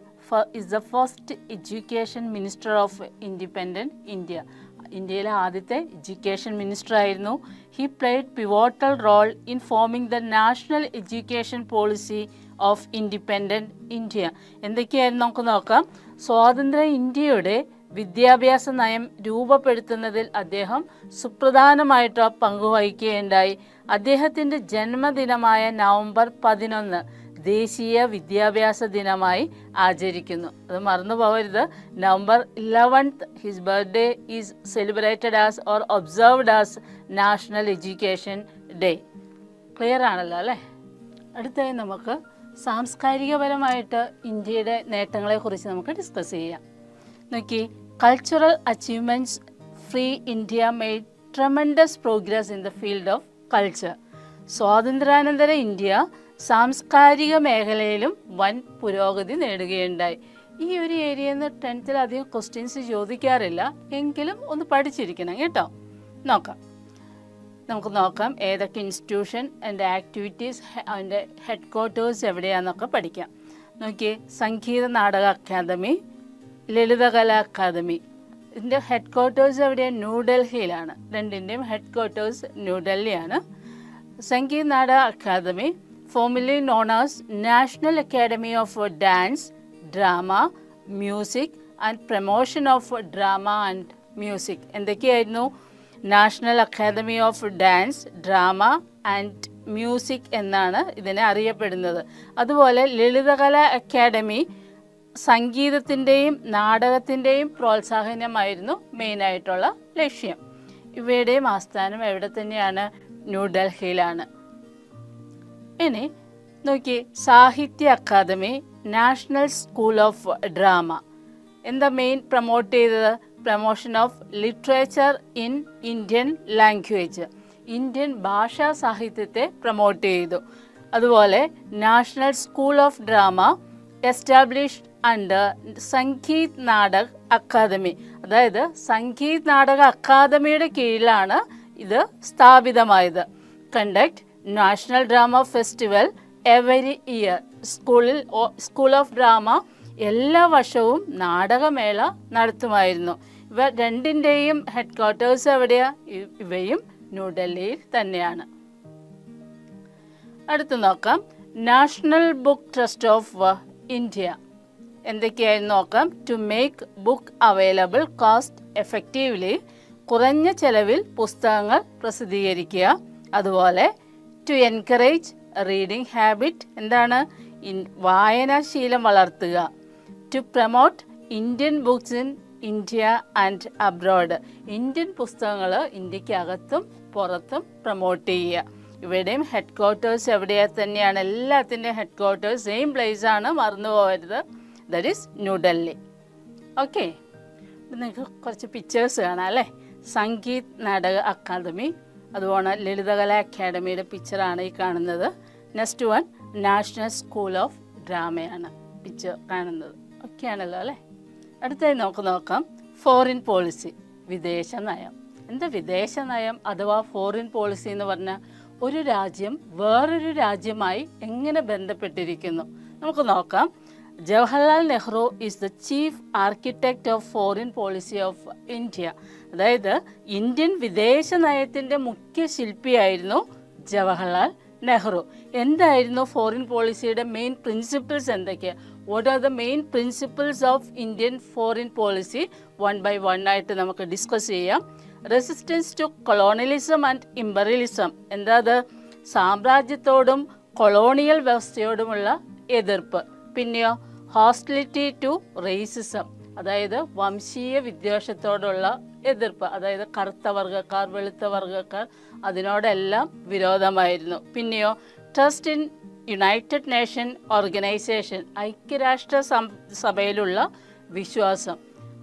is the first education minister of independent India. ഇന്ത്യയിലെ ആദ്യത്തെ എഡ്യൂക്കേഷൻ മിനിസ്റ്റർ ആയിരുന്നു. He played pivotal role in forming the national education policy of independent India. എന്തൊക്കെയായിരുന്നു നമുക്ക് നോക്കാം. സ്വാതന്ത്ര്യ ഇന്ത്യയുടെ വിദ്യാഭ്യാസ നയം രൂപപ്പെടുത്തുന്നതിൽ അദ്ദേഹം സുപ്രധാനമായിട്ട് പങ്കുവഹിക്കുകയുണ്ടായി. അദ്ദേഹത്തിൻ്റെ ജന്മദിനമായ നവംബർ 11 ദേശീയ വിദ്യാഭ്യാസ ദിനമായി ആചരിക്കുന്നു. അത് മറന്നു പോകരുത്. November 11 his birthday is celebrated as or observed as national education day. Clear ആണല്ലോ അല്ലേ? അടുത്തായി നമുക്ക് സാംസ്കാരികപരമായിട്ട് ഇന്ത്യയുടെ നേട്ടങ്ങളെക്കുറിച്ച് നമുക്ക് ഡിസ്കസ് ചെയ്യാം. നോക്കി, cultural achievements free India made tremendous progress in the field of culture. സ്വാതന്ത്ര്യാനന്തര ഇന്ത്യ സാംസ്കാരിക മേഖലയിലും വൻ പുരോഗതി നേടുകയുണ്ടായി. ഈ ഒരു ഏരിയയിൽ നിന്ന് 10th അധികം ക്വസ്റ്റ്യൻസ് ചോദിക്കാറില്ല, എങ്കിലും ഒന്ന് പഠിച്ചിരിക്കണം കേട്ടോ. നമുക്ക് നോക്കാം ഏതൊക്കെ ഇൻസ്റ്റിറ്റ്യൂഷൻ ആൻഡ് ആക്ടിവിറ്റീസ്, അതിൻ്റെ ഹെഡ് ക്വാർട്ടേഴ്സ് എവിടെയാണെന്നൊക്കെ പഠിക്കാം. നോക്കിയേ, സംഗീത നാടക അക്കാദമി, ലളിതകല അക്കാദമി. ഇതിൻ്റെ ഹെഡ് ക്വാർട്ടേഴ്സ് എവിടെയാണ്? ന്യൂഡൽഹിയിലാണ്. രണ്ടിൻ്റെയും head quarters ന്യൂഡൽഹിയാണ്. Sangeetha Nataka academy, formerly known as National Academy of Dance, Drama, Music and Promotion of Drama and Music. എന്തൊക്കെയായിരുന്നു? National academy of dance, drama and music എന്നാണ് ഇതിനെ അറിയപ്പെടുന്നത്. അതുപോലെ ലളിതകല അക്കാദമി സംഗീതത്തിൻ്റെയും നാടകത്തിൻ്റെയും പ്രോത്സാഹനമായിരുന്നു മെയിനായിട്ടുള്ള ലക്ഷ്യം. ഇവയുടെയും ആസ്ഥാനം എവിടെ തന്നെയാണ്? ന്യൂഡൽഹിയിലാണ്. ഇനി നോക്കി, Sahitya Akademi, national school of drama. എന്താ മെയിൻ പ്രൊമോട്ട് ചെയ്തത്? Promotion of literature in Indian language, Indian ഭാഷാ സാഹിത്യത്തെ പ്രൊമോട്ട് ചെയ്തു. അതുപോലെ national school of drama established under Sangeet Natak Akademi. അതായത് സംഗീത് നാടക അക്കാദമിയുടെ കീഴിലാണ് ഇത് സ്ഥാപിതമായത്. Conduct national drama festival every year. School of drama എല്ലാ വർഷവും നാടകമേള നടത്തുമായിരുന്നു. ഇവ രണ്ടിൻ്റെയും ഹെഡ് ക്വാർട്ടേഴ്സ് എവിടെയാണ്? ഇവയും ന്യൂഡൽഹിയിൽ തന്നെയാണ്. അടുത്ത് നോക്കാം, national book trust of India. എന്തൊക്കെയായിരുന്നു നോക്കാം. To make book available cost effectively, കുറഞ്ഞ ചെലവിൽ പുസ്തകങ്ങൾ പ്രസിദ്ധീകരിക്കുക. അതുപോലെ ടു എൻകറേജ് റീഡിംഗ് ഹാബിറ്റ്, എന്താണ്? വായനാശീലം വളർത്തുക. To promote Indian books in India and abroad, Indian പുസ്തകങ്ങൾ ഇന്ത്യക്കകത്തും പുറത്തും പ്രൊമോട്ട് ചെയ്യുക. ഇവിടെയും ഹെഡ് ക്വാർട്ടേഴ്സ് എവിടെയാ തന്നെയാണ്? എല്ലാത്തിൻ്റെയും ഹെഡ് ക്വാർട്ടേഴ്സ് സെയിം പ്ലേസ് ആണ്, മറന്നു പോകരുത്. That is New Delhi. ഓക്കെ, നിങ്ങൾക്ക് കുറച്ച് പിക്ചേഴ്സ് കാണാം അല്ലേ? സംഗീത് നാടക അക്കാദമി, അതുപോലെ ലളിതകല അക്കാദമിയുടെ പിക്ചറാണ് ഈ കാണുന്നത്. Next one national school of ഡ്രാമയാണ് പിക്ചർ കാണുന്നത്. ഓക്കെ ആണല്ലോ അല്ലേ? അടുത്തായി നമുക്ക് നോക്കാം ഫോറിൻ പോളിസി, വിദേശ നയം. എന്താ വിദേശ നയം അഥവാ ഫോറിൻ പോളിസി എന്ന് പറഞ്ഞാൽ? ഒരു രാജ്യം വേറൊരു രാജ്യമായി എങ്ങനെ ബന്ധപ്പെട്ടിരിക്കുന്നു നമുക്ക് നോക്കാം. Jawaharlal Nehru is the chief architect of foreign policy of India. അതായത് ഇന്ത്യൻ വിദേശ നയത്തിൻ്റെ മുഖ്യ ശില്പിയായിരുന്നു ജവഹർലാൽ നെഹ്റു. എന്തായിരുന്നു ഫോറിൻ പോളിസിയുടെ മെയിൻ പ്രിൻസിപ്പിൾസ് എന്തൊക്കെയാണ്? What are the main principles of Indian foreign policy? One by one ആയിട്ട് നമുക്ക് ഡിസ്കസ് ചെയ്യാം. Resistance to colonialism and imperialism. എന്താ അത്? സാമ്രാജ്യത്തോടും കൊളോണിയൽ വ്യവസ്ഥയോടുമുള്ള എതിർപ്പ്. പിന്നെയോ ഹോസ്റ്റിലിറ്റി ടു റേസിസം, അതായത് വംശീയ വിദ്വേഷത്തോടുള്ള എതിർപ്പ്. അതായത് കറുത്ത വർഗ്ഗക്കാർ, വെളുത്ത വർഗ്ഗക്കാർ, അതിനോടെല്ലാം വിരോധമായിരുന്നു. പിന്നെയോ trust in United nation organisation, ഐക്യരാഷ്ട്ര സഭയിലുള്ള വിശ്വാസം.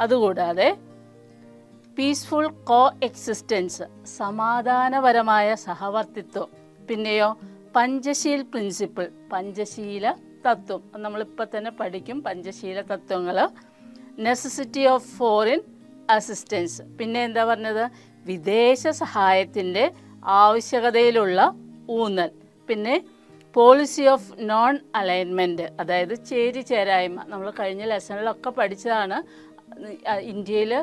അതുകൂടാതെ പീസ്ഫുൾ കോ എക്സിസ്റ്റൻസ്, സമാധാനപരമായ സഹവർത്തിത്വം. പിന്നെയോ പഞ്ചശീൽ പ്രിൻസിപ്പിൾ, പഞ്ചശീല തത്വം, നമ്മളിപ്പോൾ തന്നെ പഠിക്കും പഞ്ചശീല തത്വങ്ങൾ. നെസസിറ്റി ഓഫ് ഫോറിൻ അസിസ്റ്റൻസ്, പിന്നെ എന്താ പറഞ്ഞത്? വിദേശ സഹായത്തിൻ്റെ ആവശ്യകതയിലുള്ള ഊന്നൽ. പിന്നെ പോളിസി ഓഫ് നോൺ അലൈൻമെൻറ്റ്, അതായത് ചേരിചേരായ്മ. നമ്മൾ കഴിഞ്ഞ ലെസണിലൊക്കെ പഠിച്ചതാണ്. ഇന്ത്യയിൽ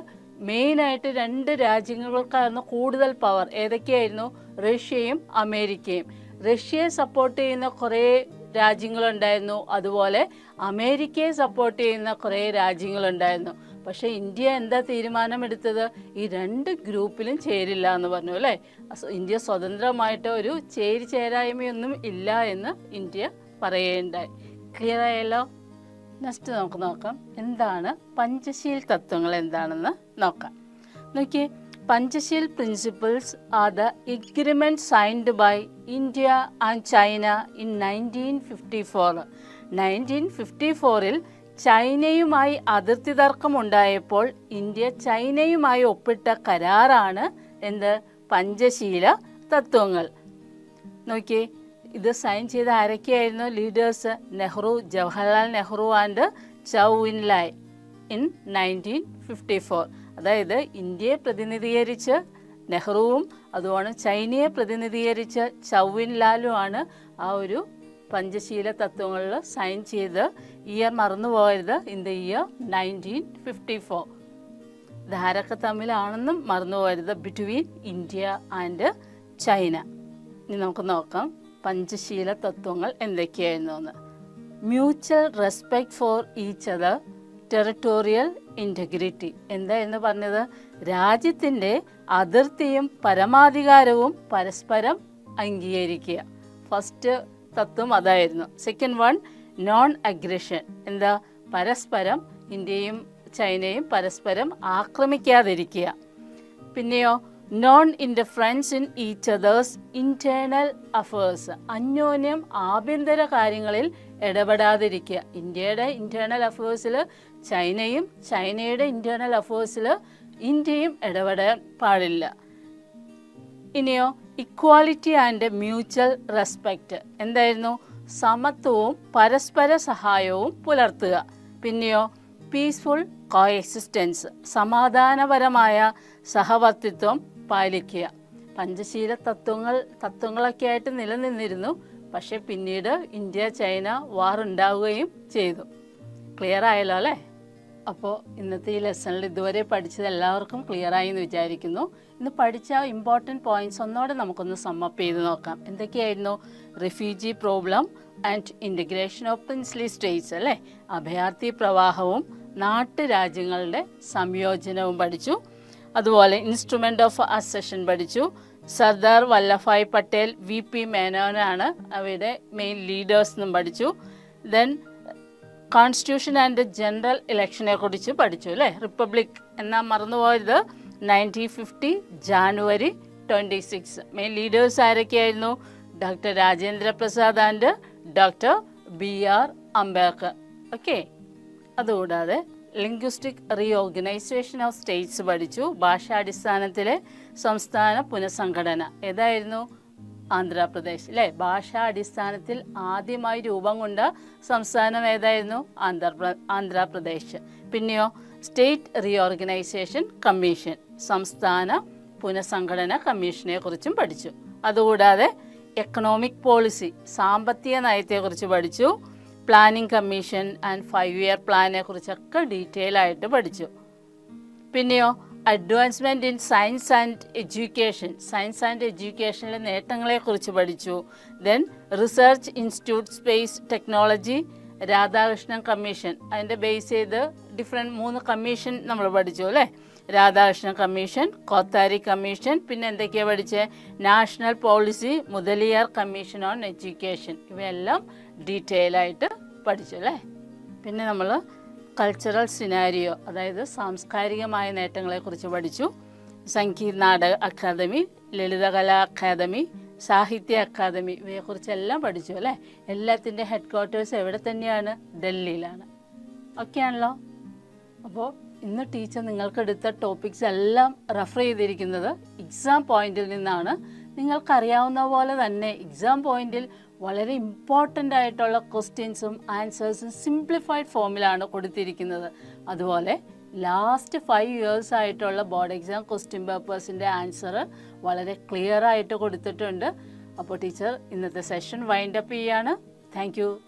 മെയിനായിട്ട് 2 രാജ്യങ്ങൾക്കായിരുന്നു കൂടുതൽ പവർ. ഏതൊക്കെയായിരുന്നു? റഷ്യയും അമേരിക്കയും. റഷ്യയെ സപ്പോർട്ട് ചെയ്യുന്ന കുറേ രാജ്യങ്ങളുണ്ടായിരുന്നു, അതുപോലെ അമേരിക്കയെ സപ്പോർട്ട് ചെയ്യുന്ന കുറേ രാജ്യങ്ങളുണ്ടായിരുന്നു. പക്ഷേ ഇന്ത്യ എന്താ തീരുമാനമെടുത്തത്? ഈ 2 ഗ്രൂപ്പിലും ചേരില്ല എന്ന് പറഞ്ഞു അല്ലേ. ഇന്ത്യ സ്വതന്ത്രമായിട്ട് ഒരു ചേരായ്മയൊന്നും ഇല്ല എന്ന് ഇന്ത്യ പറയുകയുണ്ടായി. ക്ലിയർ ആയല്ലോ? നെക്സ്റ്റ് നമുക്ക് നോക്കാം എന്താണ് പഞ്ചശീൽ തത്വങ്ങൾ എന്താണെന്ന് നോക്കാം. നോക്കിയേ, Panchsheel principles are the agreement signed by India and China in 1954. 1954 ചൈനയുമായി അതിർത്തി തർക്കമുണ്ടായപ്പോൾ ഇന്ത്യ ചൈനയുമായി ഒപ്പിട്ട കരാറാണ് എന്ത്? പഞ്ചശീല തത്വങ്ങൾ. നോക്കിയേ, ഇത് സൈൻ ചെയ്ത ആരൊക്കെയായിരുന്നു leaders? Nehru, Jawaharlal Nehru and Zhou Enlai in 1954. അതായത് ഇന്ത്യയെ പ്രതിനിധീകരിച്ച് നെഹ്റുവും അതുപോലെ ചൈനയെ പ്രതിനിധീകരിച്ച് ചൗ ഇൻ ലാലുമാണ് ആ ഒരു പഞ്ചശീല തത്വങ്ങളിൽ സൈൻ ചെയ്ത്. ഇയർ മറന്നു പോകരുത്, ഇൻ ദ ഇയർ 1954. ധാരൊക്കെ തമ്മിലാണെന്നും മറന്നു പോകരുത്, ബിറ്റ്വീൻ ഇന്ത്യ ആൻഡ് ചൈന. ഇനി നമുക്ക് നോക്കാം പഞ്ചശീല തത്വങ്ങൾ എന്തൊക്കെയായിരുന്നു എന്ന്. Mutual respect for each other, territorial integrity. എന്തായിരുന്നു പറഞ്ഞത്? രാജ്യത്തിൻ്റെ അതിർത്തിയും പരമാധികാരവും പരസ്പരം അംഗീകരിക്കുക. ഫസ്റ്റ് തത്വം അതായിരുന്നു. Second one, non aggression. എന്താ? പരസ്പരം ഇന്ത്യയും ചൈനയും പരസ്പരം ആക്രമിക്കാതിരിക്കുക. പിന്നെയോ non interference in each others internal affairs. അന്യോന്യം ആഭ്യന്തര കാര്യങ്ങളിൽ ഇടപെടാതിരിക്കുക. ഇന്ത്യയുടെ ഇൻറ്റേർണൽ അഫേഴ്സിൽ ചൈനയും ചൈനയുടെ ഇൻറ്റേർണൽ അഫേഴ്സിൽ ഇന്ത്യയും ഇടപെടാൻ പാടില്ല. ഇനിയോ ഇക്വാലിറ്റി ആൻഡ് മ്യൂച്വൽ റെസ്പെക്റ്റ്. എന്തായിരുന്നു? സമത്വവും പരസ്പര സഹായവും പുലർത്തുക. പിന്നെയോ പീസ്ഫുൾ കോഎക്സിസ്റ്റൻസ്, സമാധാനപരമായ സഹവർത്തിത്വം പാലിക്കുക. പഞ്ചശീല തത്വങ്ങളൊക്കെ ആയിട്ട് നിലനിന്നിരുന്നു. പക്ഷെ പിന്നീട് ഇന്ത്യ ചൈന വാർ ഉണ്ടാവുകയും ചെയ്തു. ക്ലിയർ ആയല്ലോ അല്ലേ? അപ്പോൾ ഇന്നത്തെ ഈ ലെസണിൽ ഇതുവരെ പഠിച്ചത് എല്ലാവർക്കും ക്ലിയറായി എന്ന് വിചാരിക്കുന്നു. ഇന്ന് പഠിച്ച ഇമ്പോർട്ടൻറ്റ് പോയിൻറ്റ്സ് ഒന്നോടെ നമുക്കൊന്ന് സമ്മപ്പ് ചെയ്ത് നോക്കാം. എന്തൊക്കെയായിരുന്നു? Refugee problem and integration of princely States അല്ലേ, അഭയാർത്ഥി പ്രവാഹവും നാട്ടുരാജ്യങ്ങളുടെ സംയോജനവും പഠിച്ചു. അതുപോലെ ഇൻസ്ട്രുമെൻ്റ് ഓഫ് അസഷൻ പഠിച്ചു. സർദാർ വല്ലഭായ് പട്ടേൽ, VP മേനോനാണ് അവയുടെ മെയിൻ ലീഡേഴ്സ് എന്നും പഠിച്ചു. ദെൻ കോൺസ്റ്റിറ്റ്യൂഷൻ ആൻഡ് ജനറൽ ഇലക്ഷനെ കുറിച്ച് പഠിച്ചു അല്ലേ. റിപ്പബ്ലിക് എന്നാൽ മറന്നുപോയത് 1950 ജാനുവരി 26. മെയിൻ ലീഡേഴ്സ് ആരൊക്കെയായിരുന്നു? Doctor Rajendra Prasad and doctor BR Ambedkar. Okay. അതുകൂടാതെ ലിംഗ്വിസ്റ്റിക് റീഓർഗനൈസേഷൻ ഓഫ് സ്റ്റേറ്റ്സ് പഠിച്ചു. ഭാഷാടിസ്ഥാനത്തിലെ സംസ്ഥാന പുനഃസംഘടന. ഏതായിരുന്നു? ആന്ധ്രാപ്രദേശ് അല്ലേ. ഭാഷാടിസ്ഥാനത്തിൽ ആദ്യമായി രൂപം കൊണ്ട സംസ്ഥാനം ഏതായിരുന്നു? ആന്ധ്രാപ്രദേശ്. പിന്നെയോ സ്റ്റേറ്റ് റീഓർഗനൈസേഷൻ കമ്മീഷൻ, സംസ്ഥാന പുനഃസംഘടന കമ്മീഷനെ കുറിച്ചും പഠിച്ചു. അതുകൂടാതെ എക്കണോമിക് പോളിസി, സാമ്പത്തിക നയത്തെക്കുറിച്ച് പഠിച്ചു. പ്ലാനിംഗ് കമ്മീഷൻ ആൻഡ് 5 ഇയർ പ്ലാനെ കുറിച്ചൊക്കെ ഡീറ്റെയിൽ ആയിട്ട് പഠിച്ചു. പിന്നെയോ advancement in science and education, science and എഡ്യൂക്കേഷനിലെ നേട്ടങ്ങളെക്കുറിച്ച് പഠിച്ചു. Then research institute space technology, Radhakrishnan commission, അതിൻ്റെ ബേസ് ചെയ്ത് 3 കമ്മീഷൻ നമ്മൾ പഠിച്ചു അല്ലേ. രാധാകൃഷ്ണൻ കമ്മീഷൻ, കോത്താരി കമ്മീഷൻ, പിന്നെ എന്തൊക്കെയാണ് പഠിച്ചത്? National policy, Mudaliar commission on education. ഇവയെല്ലാം ഡീറ്റെയിൽ ആയിട്ട് പഠിച്ചു അല്ലേ. പിന്നെ നമ്മൾ കൾച്ചറൽ സിനാരിയോ, അതായത് സാംസ്കാരികമായ നേട്ടങ്ങളെക്കുറിച്ച് പഠിച്ചു. സംഗീത് നാടക അക്കാദമി, ലളിതകലാ അക്കാദമി, സാഹിത്യ അക്കാദമി, ഇവയെക്കുറിച്ചെല്ലാം പഠിച്ചു അല്ലേ. എല്ലാത്തിൻ്റെ ഹെഡ് ക്വാർട്ടേഴ്സ് എവിടെ തന്നെയാണ്? ഡൽഹിയിലാണ്. ഓക്കെ ആണല്ലോ. അപ്പോൾ ഇന്ന് ടീച്ചർ നിങ്ങൾക്കെടുത്ത ടോപ്പിക്സ് എല്ലാം റെഫർ ചെയ്തിരിക്കുന്നത് എക്സാം പോയിന്റിൽ നിന്നാണ്. നിങ്ങൾക്കറിയാവുന്ന പോലെ തന്നെ എക്സാം പോയിന്റിൽ വളരെ ഇമ്പോർട്ടൻ്റ് ആയിട്ടുള്ള ക്വസ്റ്റ്യൻസും ആൻസേഴ്സും സിംപ്ലിഫൈഡ് ഫോമിലാണ് കൊടുത്തിരിക്കുന്നത്. അതുപോലെ ലാസ്റ്റ് 5 ഇയേഴ്സ് ആയിട്ടുള്ള ബോർഡ് എക്സാം ക്വസ്റ്റ്യൻ പേപ്പേഴ്സിൻ്റെ ആൻസർ വളരെ ക്ലിയർ ആയിട്ട് കൊടുത്തിട്ടുണ്ട്. അപ്പോൾ ടീച്ചർ ഇന്നത്തെ സെഷൻ വൈൻഡ് അപ്പ് ചെയ്യാണ്.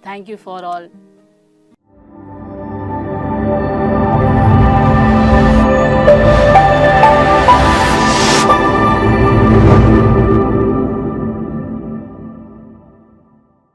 Thank you for all.